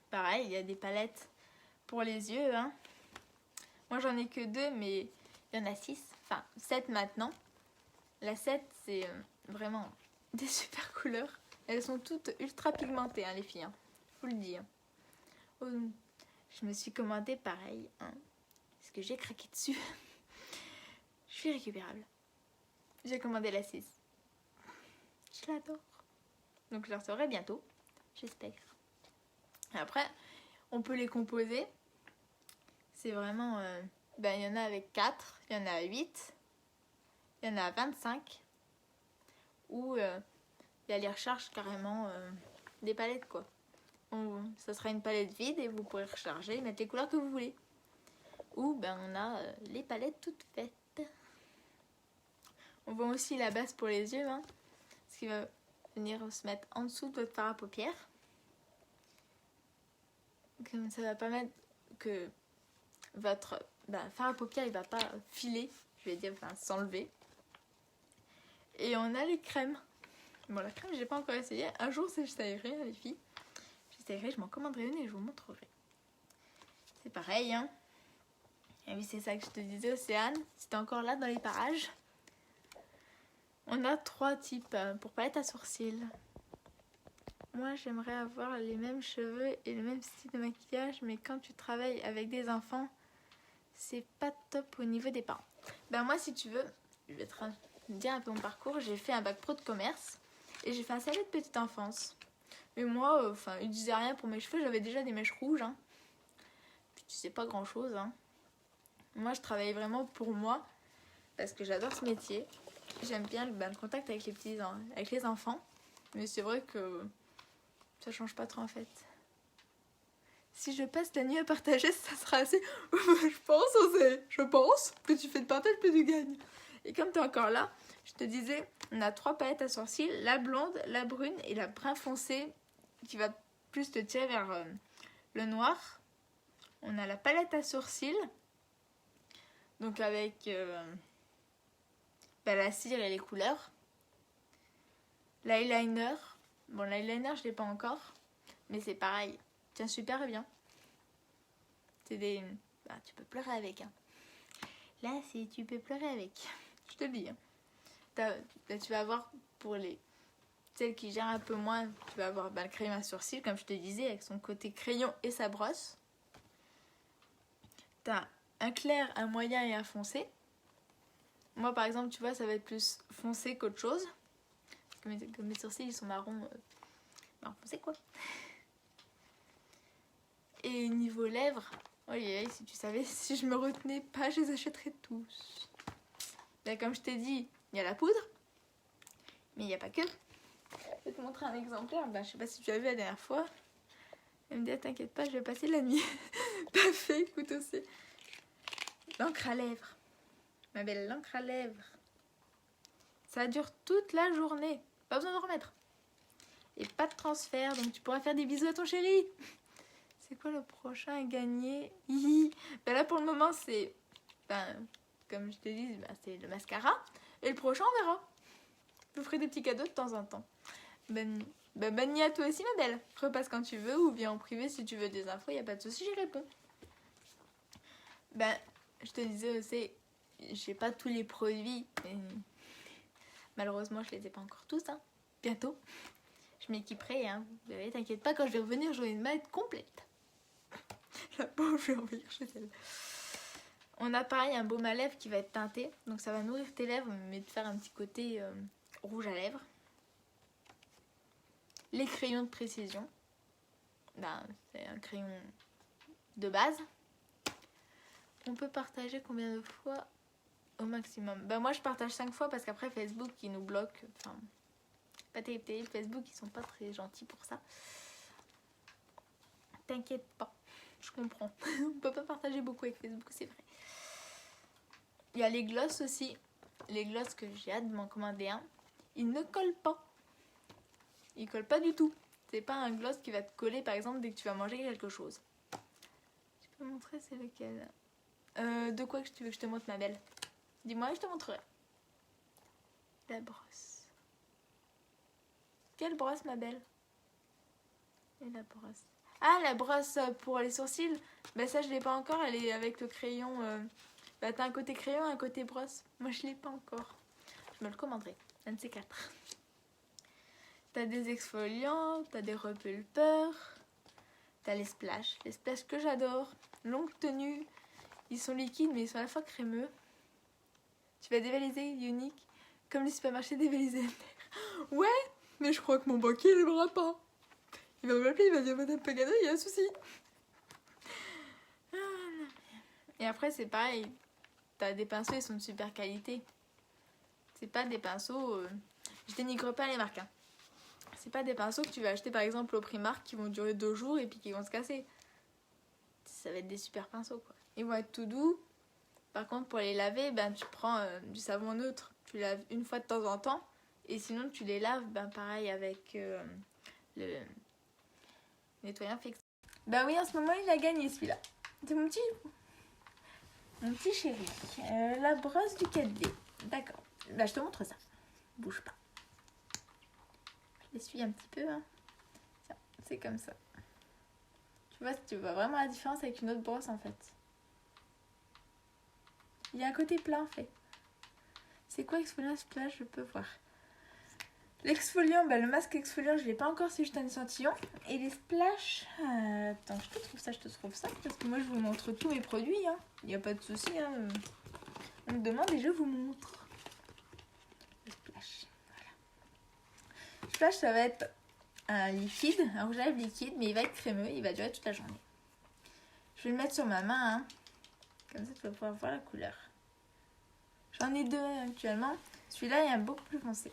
Pareil, il y a des palettes pour les yeux. Hein. Moi, j'en ai que 2, mais il y en a 6. Enfin, 7 maintenant. La 7, c'est vraiment des super couleurs. Elles sont toutes ultra pigmentées, hein, les filles. Hein. Je vous le dis. Hein. Je me suis commandé pareil. Hein, parce que j'ai craqué dessus. Je suis récupérable. J'ai commandé la 6. Je l'adore. Donc, je la recevrai bientôt. J'espère. Après, on peut les composer. C'est vraiment... il y en a avec 4, il y en a 8, il y en a 25. Ou il y a les recharges carrément des palettes, quoi. Ça sera une palette vide et vous pourrez recharger, mettre les couleurs que vous voulez. Ou on a les palettes toutes faites. On voit aussi la base pour les yeux, hein, ce qui va venir se mettre en dessous de votre fard à paupières. Comme ça va permettre que votre fard à paupières il va pas filer, je vais dire, enfin s'enlever. Et on a les crèmes. Bon, la crème, j'ai pas encore essayé. Un jour, j'essayerai, les filles. J'essayerai, je m'en commanderai une et je vous montrerai. C'est pareil, hein. Et oui, c'est ça que je te disais, Océane. Si t'es encore là dans les parages. On a 3 types pour palette à sourcils. Moi, j'aimerais avoir les mêmes cheveux et le même style de maquillage, mais quand tu travailles avec des enfants, c'est pas top au niveau des parents. Ben moi, si tu veux, je vais te dire un peu mon parcours. J'ai fait un bac pro de commerce et j'ai fait un CAP de petite enfance. Mais moi, ils disaient rien pour mes cheveux, j'avais déjà des mèches rouges. Hein. Puis tu sais pas grand chose. Hein. Moi, je travaillais vraiment pour moi parce que j'adore ce métier. J'aime bien le contact avec les enfants. Mais c'est vrai que ça change pas trop en fait. Si je passe la nuit à partager, ça sera assez. Je pense. Plus tu fais de partage, plus tu gagnes. Et comme tu es encore là, je te disais, on a 3 palettes à sourcils, la blonde, la brune et la brun foncé qui va plus te tirer vers le noir. On a la palette à sourcils, donc avec la cire et les couleurs. L'eyeliner, bon l'eyeliner je l'ai pas encore, mais c'est pareil, tient super bien. C'est des... tu peux pleurer avec. Hein. Là, tu peux pleurer avec. Je te le dis. Hein. Là, tu vas avoir pour celles qui gèrent un peu moins, tu vas avoir le crayon à sourcils, comme je te disais, avec son côté crayon et sa brosse. T'as un clair, un moyen et un foncé. Moi, par exemple, tu vois, ça va être plus foncé qu'autre chose. Comme mes sourcils, ils sont marron foncé, quoi. Et niveau lèvres, si tu savais, si je me retenais pas, je les achèterais tous. Là, comme je t'ai dit, il y a la poudre, mais il n'y a pas que. Je vais te montrer un exemplaire. Je sais pas si tu as vu la dernière fois. Elle me dit, t'inquiète pas, je vais passer la nuit. Parfait, écoute aussi. L'encre à lèvres. Ma belle, l'encre à lèvres. Ça dure toute la journée. Pas besoin de remettre. Et pas de transfert, donc tu pourras faire des bisous à ton chéri. C'est quoi le prochain à gagner? Là, pour le moment, c'est... comme je te dis, c'est le mascara. Et le prochain, on verra. Je vous ferai des petits cadeaux de temps en temps. Bonne nuit à toi aussi, ma belle. Repasse quand tu veux ou viens en privé si tu veux des infos. Il n'y a pas de souci, j'y réponds. Je te disais aussi, j'ai pas tous les produits. Mais malheureusement, je les ai pas encore tous. Hein. Bientôt. Je m'équiperai. Hein. T'inquiète pas, quand je vais revenir, j'aurai une mallette complète. La pauvre, je vais revenir chez elle. On a pareil un baume à lèvres qui va être teinté. Donc ça va nourrir tes lèvres, mais te faire un petit côté rouge à lèvres. Les crayons de précision. C'est un crayon de base. On peut partager combien de fois au maximum? Moi je partage 5 fois parce qu'après Facebook il nous bloque. Pas terrible. Facebook ils sont pas très gentils pour ça. T'inquiète pas, je comprends. On peut pas partager beaucoup avec Facebook, c'est vrai. Il y a les glosses aussi. Les glosses que j'ai hâte de m'en commander un. Ils ne collent pas. Ils collent pas du tout. C'est pas un gloss qui va te coller par exemple dès que tu vas manger quelque chose. Tu peux montrer c'est lequel? De quoi que tu veux que je te montre, ma belle? Dis-moi et je te montrerai. La brosse. Quelle brosse, ma belle? Et la brosse. Ah, la brosse pour les sourcils. Ça je l'ai pas encore. Elle est avec le crayon. T'as un côté crayon, un côté brosse. Moi je l'ai pas encore. Je me le commanderai. Un de ces 4. T'as des exfoliants, t'as des repulpeurs, t'as les splash. Les splash que j'adore. Longue tenue. Ils sont liquides mais ils sont à la fois crémeux. Tu vas dévaliser Unique comme le supermarché dévalisé. Ouais, mais je crois que mon banquier il l'aimera pas. Il va m'appeler, il va dire Madame Pagano, il y a un souci. Et après c'est pareil. T'as des pinceaux, ils sont de super qualité. C'est pas des pinceaux... Je dénigre pas les marques. Hein. C'est pas des pinceaux que tu vas acheter par exemple au Primark qui vont durer 2 jours et puis qui vont se casser. Ça va être des super pinceaux quoi. Ils vont être tout doux. Par contre pour les laver, tu prends du savon neutre. Tu laves une fois de temps en temps. Et sinon tu les laves pareil avec le nettoyant fixe. Bah oui, en ce moment, il a gagné celui-là. C'est mon petit chéri. La brosse du 4D. D'accord. Bah, je te montre ça. Bouge pas. Je l'essuie un petit peu. Hein. Tiens, c'est comme ça. Tu vois vraiment la différence avec une autre brosse en fait. Il y a un côté plein en fait. C'est quoi exfoliant splash? Je peux voir. L'exfoliant, bah, le masque exfoliant, je l'ai pas encore, c'est juste un échantillon. Et les splash, attends, je te trouve ça, parce que moi je vous montre tous mes produits, hein. Il n'y a pas de souci, hein. On me demande et je vous montre. Le splash, voilà. Le splash, ça va être un liquide, un rouge à lèvres liquide, mais il va être crémeux, il va durer toute la journée. Je vais le mettre sur ma main, hein. Comme ça tu vas pouvoir voir la couleur. J'en ai deux actuellement. Celui-là il est beaucoup plus foncé.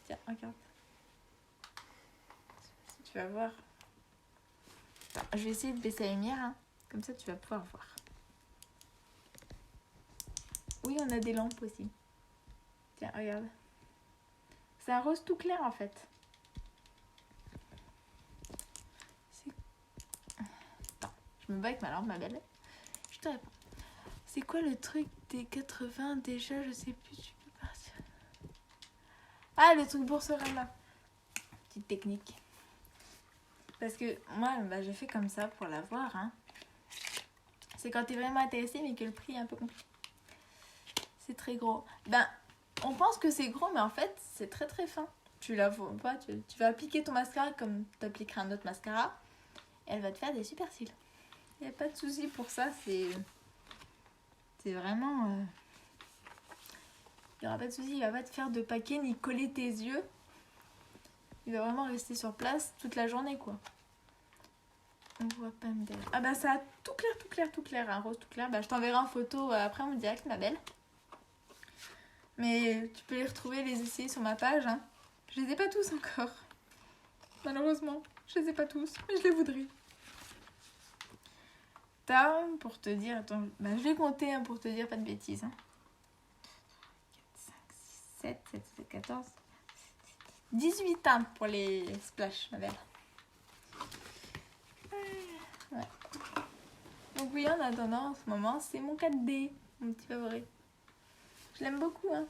Tiens, regarde. Tu vas voir. Attends, je vais essayer de baisser la lumière, hein. Comme ça tu vas pouvoir voir. Oui, on a des lampes aussi. Tiens, regarde. C'est un rose tout clair en fait. Attends, je me bats avec ma lampe, ma belle. Je te réponds. C'est quoi le truc des 80 déjà? Je sais plus, tu peux partir. Ah, le truc Boursorama. Petite technique. Parce que moi, bah, j'ai fait comme ça pour l'avoir. Hein. C'est quand t'es vraiment intéressé mais que le prix est un peu compliqué. C'est très gros. Ben, on pense que c'est gros mais en fait, c'est très très fin. Tu la vois pas, tu vas appliquer ton mascara comme tu appliqueras un autre mascara. Et elle va te faire des super cils. Il n'y a pas de souci pour ça, c'est vraiment... Il n'y aura pas de souci, il va pas te faire de paquet ni coller tes yeux. Il va vraiment rester sur place toute la journée, quoi. On voit pas me dire. Ah bah ça a tout clair, un rose tout clair. Bah je t'enverrai en photo après en direct, ma belle. Mais tu peux les retrouver, les essayer sur ma page. Hein. Je les ai pas tous encore. Malheureusement, je les ai pas tous, mais je les voudrais. T'as, pour te dire, attends, bah je vais compter hein, pour te dire pas de bêtises. Hein. 4, 5, 6, 7, 7, 14... 18 teintes pour les splash, ma belle. Ouais. Donc oui, en attendant, en ce moment, c'est mon 4D, mon petit favori. Je l'aime beaucoup, hein.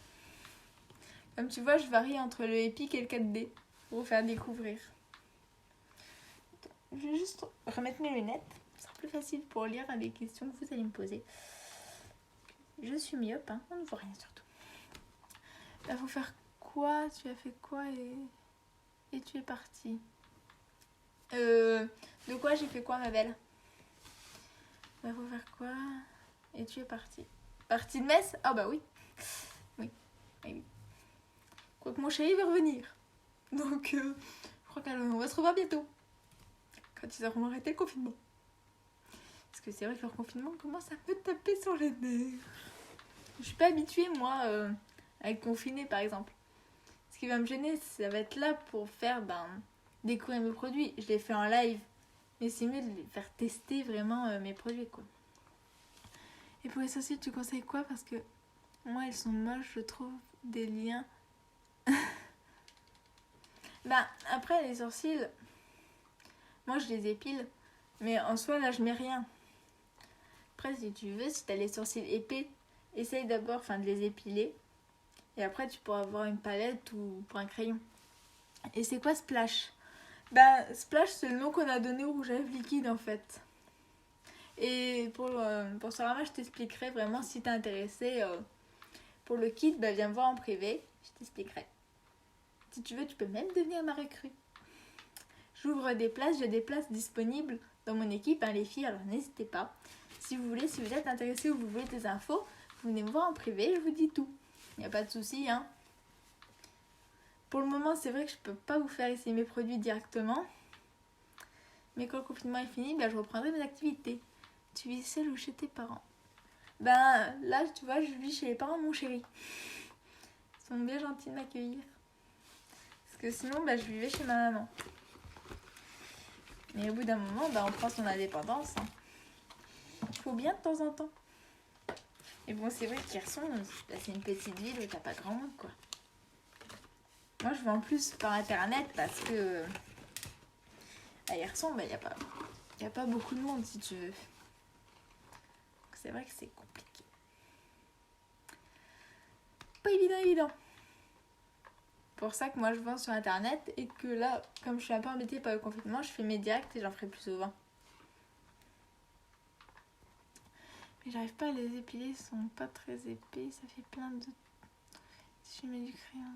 Comme tu vois, je varie entre le Epic et le 4D pour vous faire découvrir. Je vais juste remettre mes lunettes. Ce sera plus facile pour lire les questions que vous allez me poser. Je suis myope, hein. On ne voit rien surtout. Là, faut faire quoi? Tu as fait quoi et tu es partie? De quoi j'ai fait quoi, ma belle? Bah, faut faire quoi? Et tu es partie. Partie de Metz? Ah bah oui. Oui. Quoique mon chéri va revenir. Donc, je crois qu'on va se revoir bientôt. Quand ils auront arrêté le confinement. Parce que c'est vrai que leur confinement commence à me taper sur les nerfs. Je suis pas habituée, moi, à être confinée, par exemple. Ce qui va me gêner, ça va être là pour faire découvrir mes produits. Je l'ai fait en live. Mais c'est mieux de les faire tester vraiment mes produits, quoi. Et pour les sourcils, tu conseilles quoi? Parce que moi, ils sont moches, je trouve, des liens. Après, les sourcils, moi, je les épile. Mais en soi, là, je mets rien. Après, si tu veux, si tu as les sourcils épais, essaye d'abord de les épiler. Et après, tu pourras avoir une palette ou pour un crayon. Et c'est quoi Splash? Splash, c'est le nom qu'on a donné au rouge à lèvres liquide, en fait. Et pour Sorama, je t'expliquerai vraiment si t'es intéressé. Pour le kit, viens me voir en privé. Je t'expliquerai. Si tu veux, tu peux même devenir ma recrue. J'ouvre des places, j'ai des places disponibles dans mon équipe, hein, les filles, alors n'hésitez pas. Si vous êtes intéressé ou vous voulez des infos, vous venez me voir en privé, je vous dis tout. Il n'y a pas de souci, hein. Pour le moment, c'est vrai que je peux pas vous faire essayer mes produits directement. Mais quand le confinement est fini, je reprendrai mes activités. Tu vis seule ou chez tes parents? Là, tu vois, je vis chez les parents de mon chéri. Ils sont bien gentils de m'accueillir. Parce que sinon, je vivais chez ma maman. Mais au bout d'un moment, on prend son indépendance. Hein. Faut bien de temps en temps. Et bon, c'est vrai qu'Hierson, c'est une petite ville où t'as pas grand monde, quoi. Moi, je vends plus par internet parce que à Hierson, il n'y a pas il n'y a pas beaucoup de monde si tu veux. C'est vrai que c'est compliqué. Pas évident. Pour ça que moi je vends sur internet et que là, comme je suis un peu embêtée par le confinement, je fais mes directs et j'en ferai plus souvent. Mais j'arrive pas à les épiler, ils sont pas très épais, ça fait plein de... Si je mets du crayon...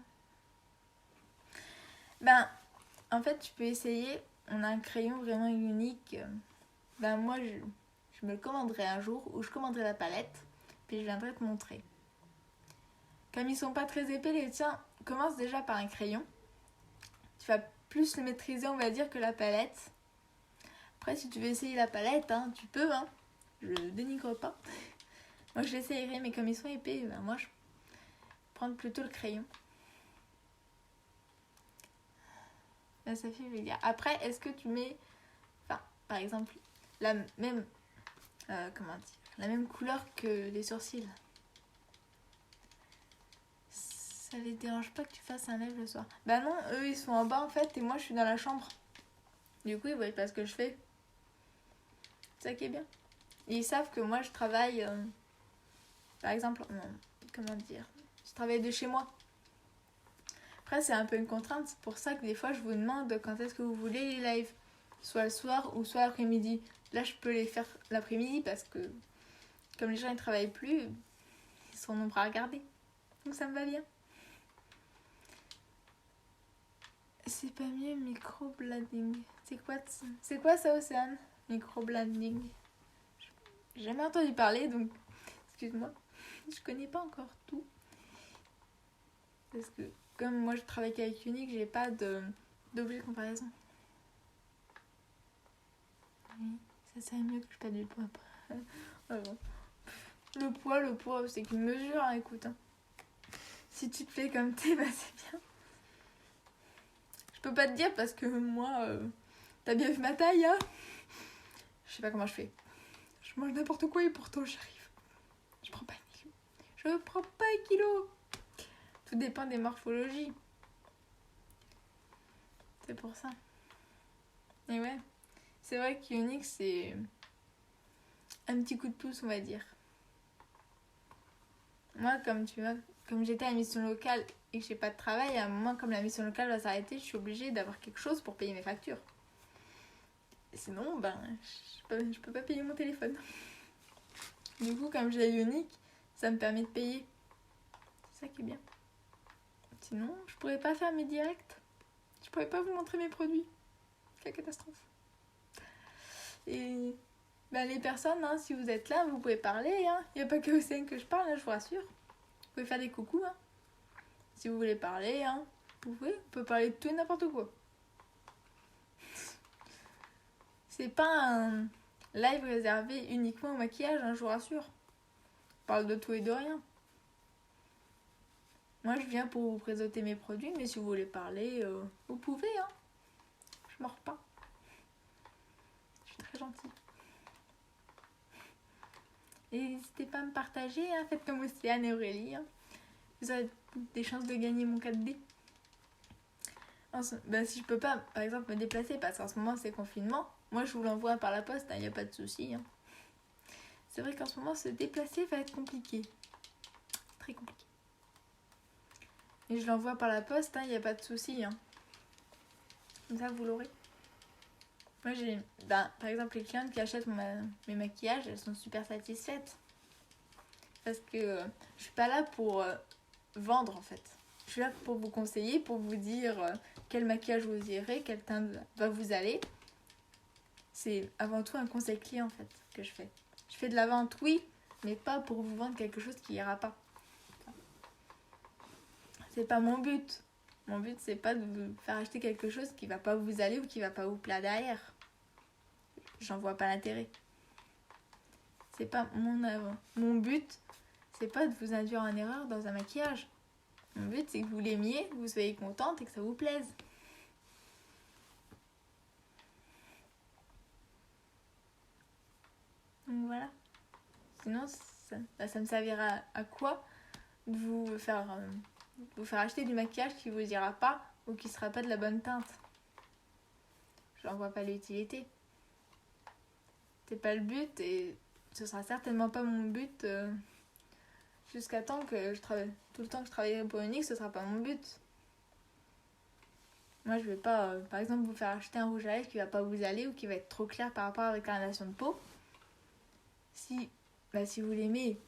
Ben, en fait, tu peux essayer, on a un crayon vraiment unique. Ben moi, je me le commanderai un jour où je commanderai la palette, puis je viendrai te montrer. Comme ils sont pas très épais, les tiens, commence déjà par un crayon. Tu vas plus le maîtriser, on va dire, que la palette. Après, si tu veux essayer la palette, hein, tu peux, hein. Je dénigre pas. Moi, je l'essayerai, mais comme ils sont épais, ben moi, je vais prendre plutôt le crayon. Là, ça fait vulgaire. Après, est-ce que tu mets, enfin, par exemple, la même, la même couleur que les sourcils? Ça les dérange pas que tu fasses un live le soir? Bah non, eux, ils sont en bas, en fait, et moi, je suis dans la chambre. Du coup, ils voient pas ce que je fais. C'est ça qui est bien. Et ils savent que moi, je travaille, par exemple, je travaille de chez moi. Après, c'est un peu une contrainte, c'est pour ça que des fois, je vous demande quand est-ce que vous voulez les lives. Soit le soir ou soit l'après-midi. Là, je peux les faire l'après-midi parce que, comme les gens ne travaillent plus, ils sont nombreux à regarder. Donc ça me va bien. C'est pas mieux, microblading. C'est quoi ça, Océane? Microblading. J'ai jamais entendu parler, donc excuse-moi. Je connais pas encore tout. Parce que comme moi je travaille qu'avec Unique, j'ai pas d'objet de comparaison. Oui, ça serait mieux que je perde du poids après. Alors, le poids, c'est qu'une mesure, hein, écoute. Hein. Si tu te fais comme t'es, bah c'est bien. Je peux pas te dire parce que moi, t'as bien vu ma taille, hein? Je sais pas comment je fais. Je mange n'importe quoi et pourtant j'arrive. Je prends pas un kilo. Je prends pas un kilo. Tout dépend des morphologies. C'est pour ça. Et ouais, c'est vrai qu'Unique, c'est un petit coup de pouce, on va dire. Moi, comme tu vois, comme j'étais à la mission locale et que j'ai pas de travail, à un moment, comme la mission locale va s'arrêter, je suis obligée d'avoir quelque chose pour payer mes factures. Et sinon, ben, je peux pas payer mon téléphone. Du coup, comme j'ai Unique, ça me permet de payer. C'est ça qui est bien. Sinon, je pourrais pas faire mes directs. Je pourrais pas vous montrer mes produits. Quelle catastrophe. Et ben, les personnes, hein, si vous êtes là, vous pouvez parler. Il n'y a pas que Océane que je parle, hein, je vous rassure. Vous pouvez faire des coucous. Hein. Si vous voulez parler, hein, vous pouvez. On peut parler de tout et n'importe quoi. C'est pas un live réservé uniquement au maquillage, hein, je vous rassure. On parle de tout et de rien. Moi, je viens pour vous présenter mes produits, mais si vous voulez parler, vous pouvez. Hein. Je mords pas. Je suis très gentille. Et n'hésitez pas à me partager, hein. Faites comme Océane et Aurélie. Hein. Vous avez des chances de gagner mon 4D. Ben, si je peux pas, par exemple, me déplacer, parce qu'en ce moment c'est confinement, moi je vous l'envoie par la poste, il n'y a pas de souci. Hein. C'est vrai qu'en ce moment se déplacer va être compliqué. Très compliqué. Et je l'envoie par la poste, il n'y a pas de souci. Hein. Comme ça vous l'aurez. Moi j'ai, par exemple, les clientes qui achètent mes maquillages, elles sont super satisfaites. Parce que je suis pas là pour vendre en fait. Je suis là pour vous conseiller, pour vous dire quel maquillage vous irez, quel teint va vous aller. C'est avant tout un conseil client en fait que je fais. Je fais de la vente, oui, mais pas pour vous vendre quelque chose qui ira pas. C'est pas mon but. Mon but c'est pas de vous faire acheter quelque chose qui va pas vous aller ou qui va pas vous plaire derrière. J'en vois pas l'intérêt. C'est pas mon but, c'est pas de vous induire en erreur dans un maquillage. Mon but, c'est que vous l'aimiez, que vous soyez contente et que ça vous plaise. Donc voilà. Sinon, ça me servira à quoi de vous faire acheter du maquillage qui vous ira pas ou qui sera pas de la bonne teinte. Je n'en vois pas l'utilité. c'est pas le but et ce sera certainement pas mon but jusqu'à temps que je travaille. Tout le temps que je travaillerai pour Unique, ce sera pas mon but. Moi, je vais pas, par exemple, vous faire acheter un rouge à lèvres qui va pas vous aller ou qui va être trop clair par rapport à votre carnation de peau. Si vous l'aimez,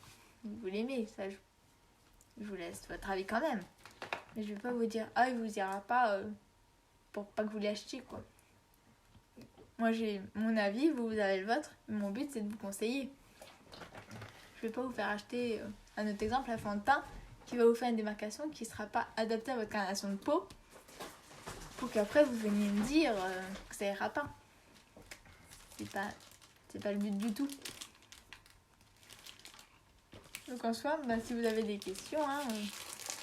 vous l'aimez. Ça, je vous laisse votre avis quand même. Mais je vais pas vous dire, il vous ira pas pour pas que vous l'achetiez, quoi. Moi, j'ai mon avis, vous avez le vôtre. Mon but, c'est de vous conseiller. Je vais pas vous faire acheter, un autre exemple, un fond de teint qui va vous faire une démarcation qui sera pas adaptée à votre carnation de peau pour qu'après vous veniez me dire que ça ira pas. C'est pas le but du tout. Donc en soi, si vous avez des questions,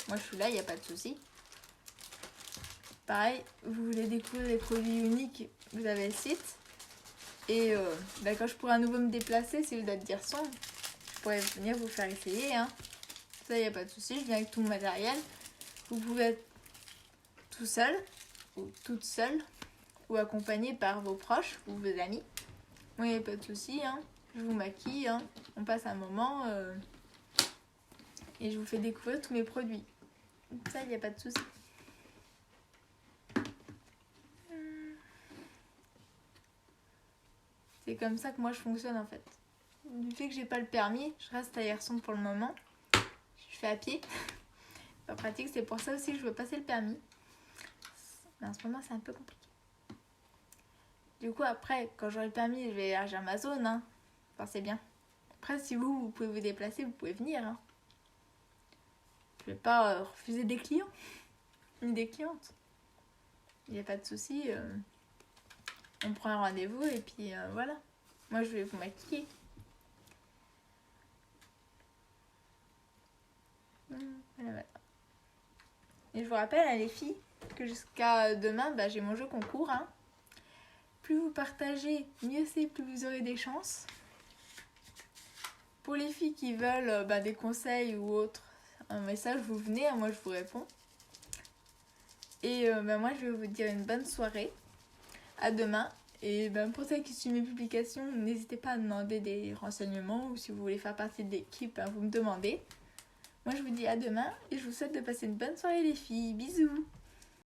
moi je suis là, il n'y a pas de souci. Pareil, vous voulez découvrir les produits uniques, vous avez le site. Et quand je pourrai à nouveau me déplacer, si vous êtes dire son, je pourrais venir vous faire essayer. Ça, il n'y a pas de souci, je viens avec tout mon matériel. Vous pouvez être tout seul ou toute seule ou accompagné par vos proches ou vos amis. Moi, il n'y a pas de souci, je vous maquille, on passe un moment et je vous fais découvrir tous mes produits. Ça, il n'y a pas de souci. C'est comme ça que moi je fonctionne en fait. Du fait que j'ai pas le permis, je reste à Hirson pour le moment. Je fais à pied. Pas pratique, c'est pour ça aussi que je veux passer le permis. Mais en ce moment c'est un peu compliqué. Du coup après, quand j'aurai le permis, je vais élargir ma zone. Enfin c'est bien. Après si vous pouvez vous déplacer, vous pouvez venir. Je vais pas refuser des clients. Ni des clientes. Il n'y a pas de souci. On prend un rendez-vous et puis voilà. Moi je vais vous maquiller. Voilà. Et je vous rappelle les filles que jusqu'à demain j'ai mon jeu concours. Plus vous partagez, mieux c'est, plus vous aurez des chances. Pour les filles qui veulent des conseils ou autre, un message, vous venez, moi je vous réponds. Et moi je vais vous dire une bonne soirée. À demain. Et pour celles qui suivent mes publications, n'hésitez pas à demander des renseignements ou si vous voulez faire partie de l'équipe, vous me demandez. Moi je vous dis à demain et je vous souhaite de passer une bonne soirée les filles. Bisous!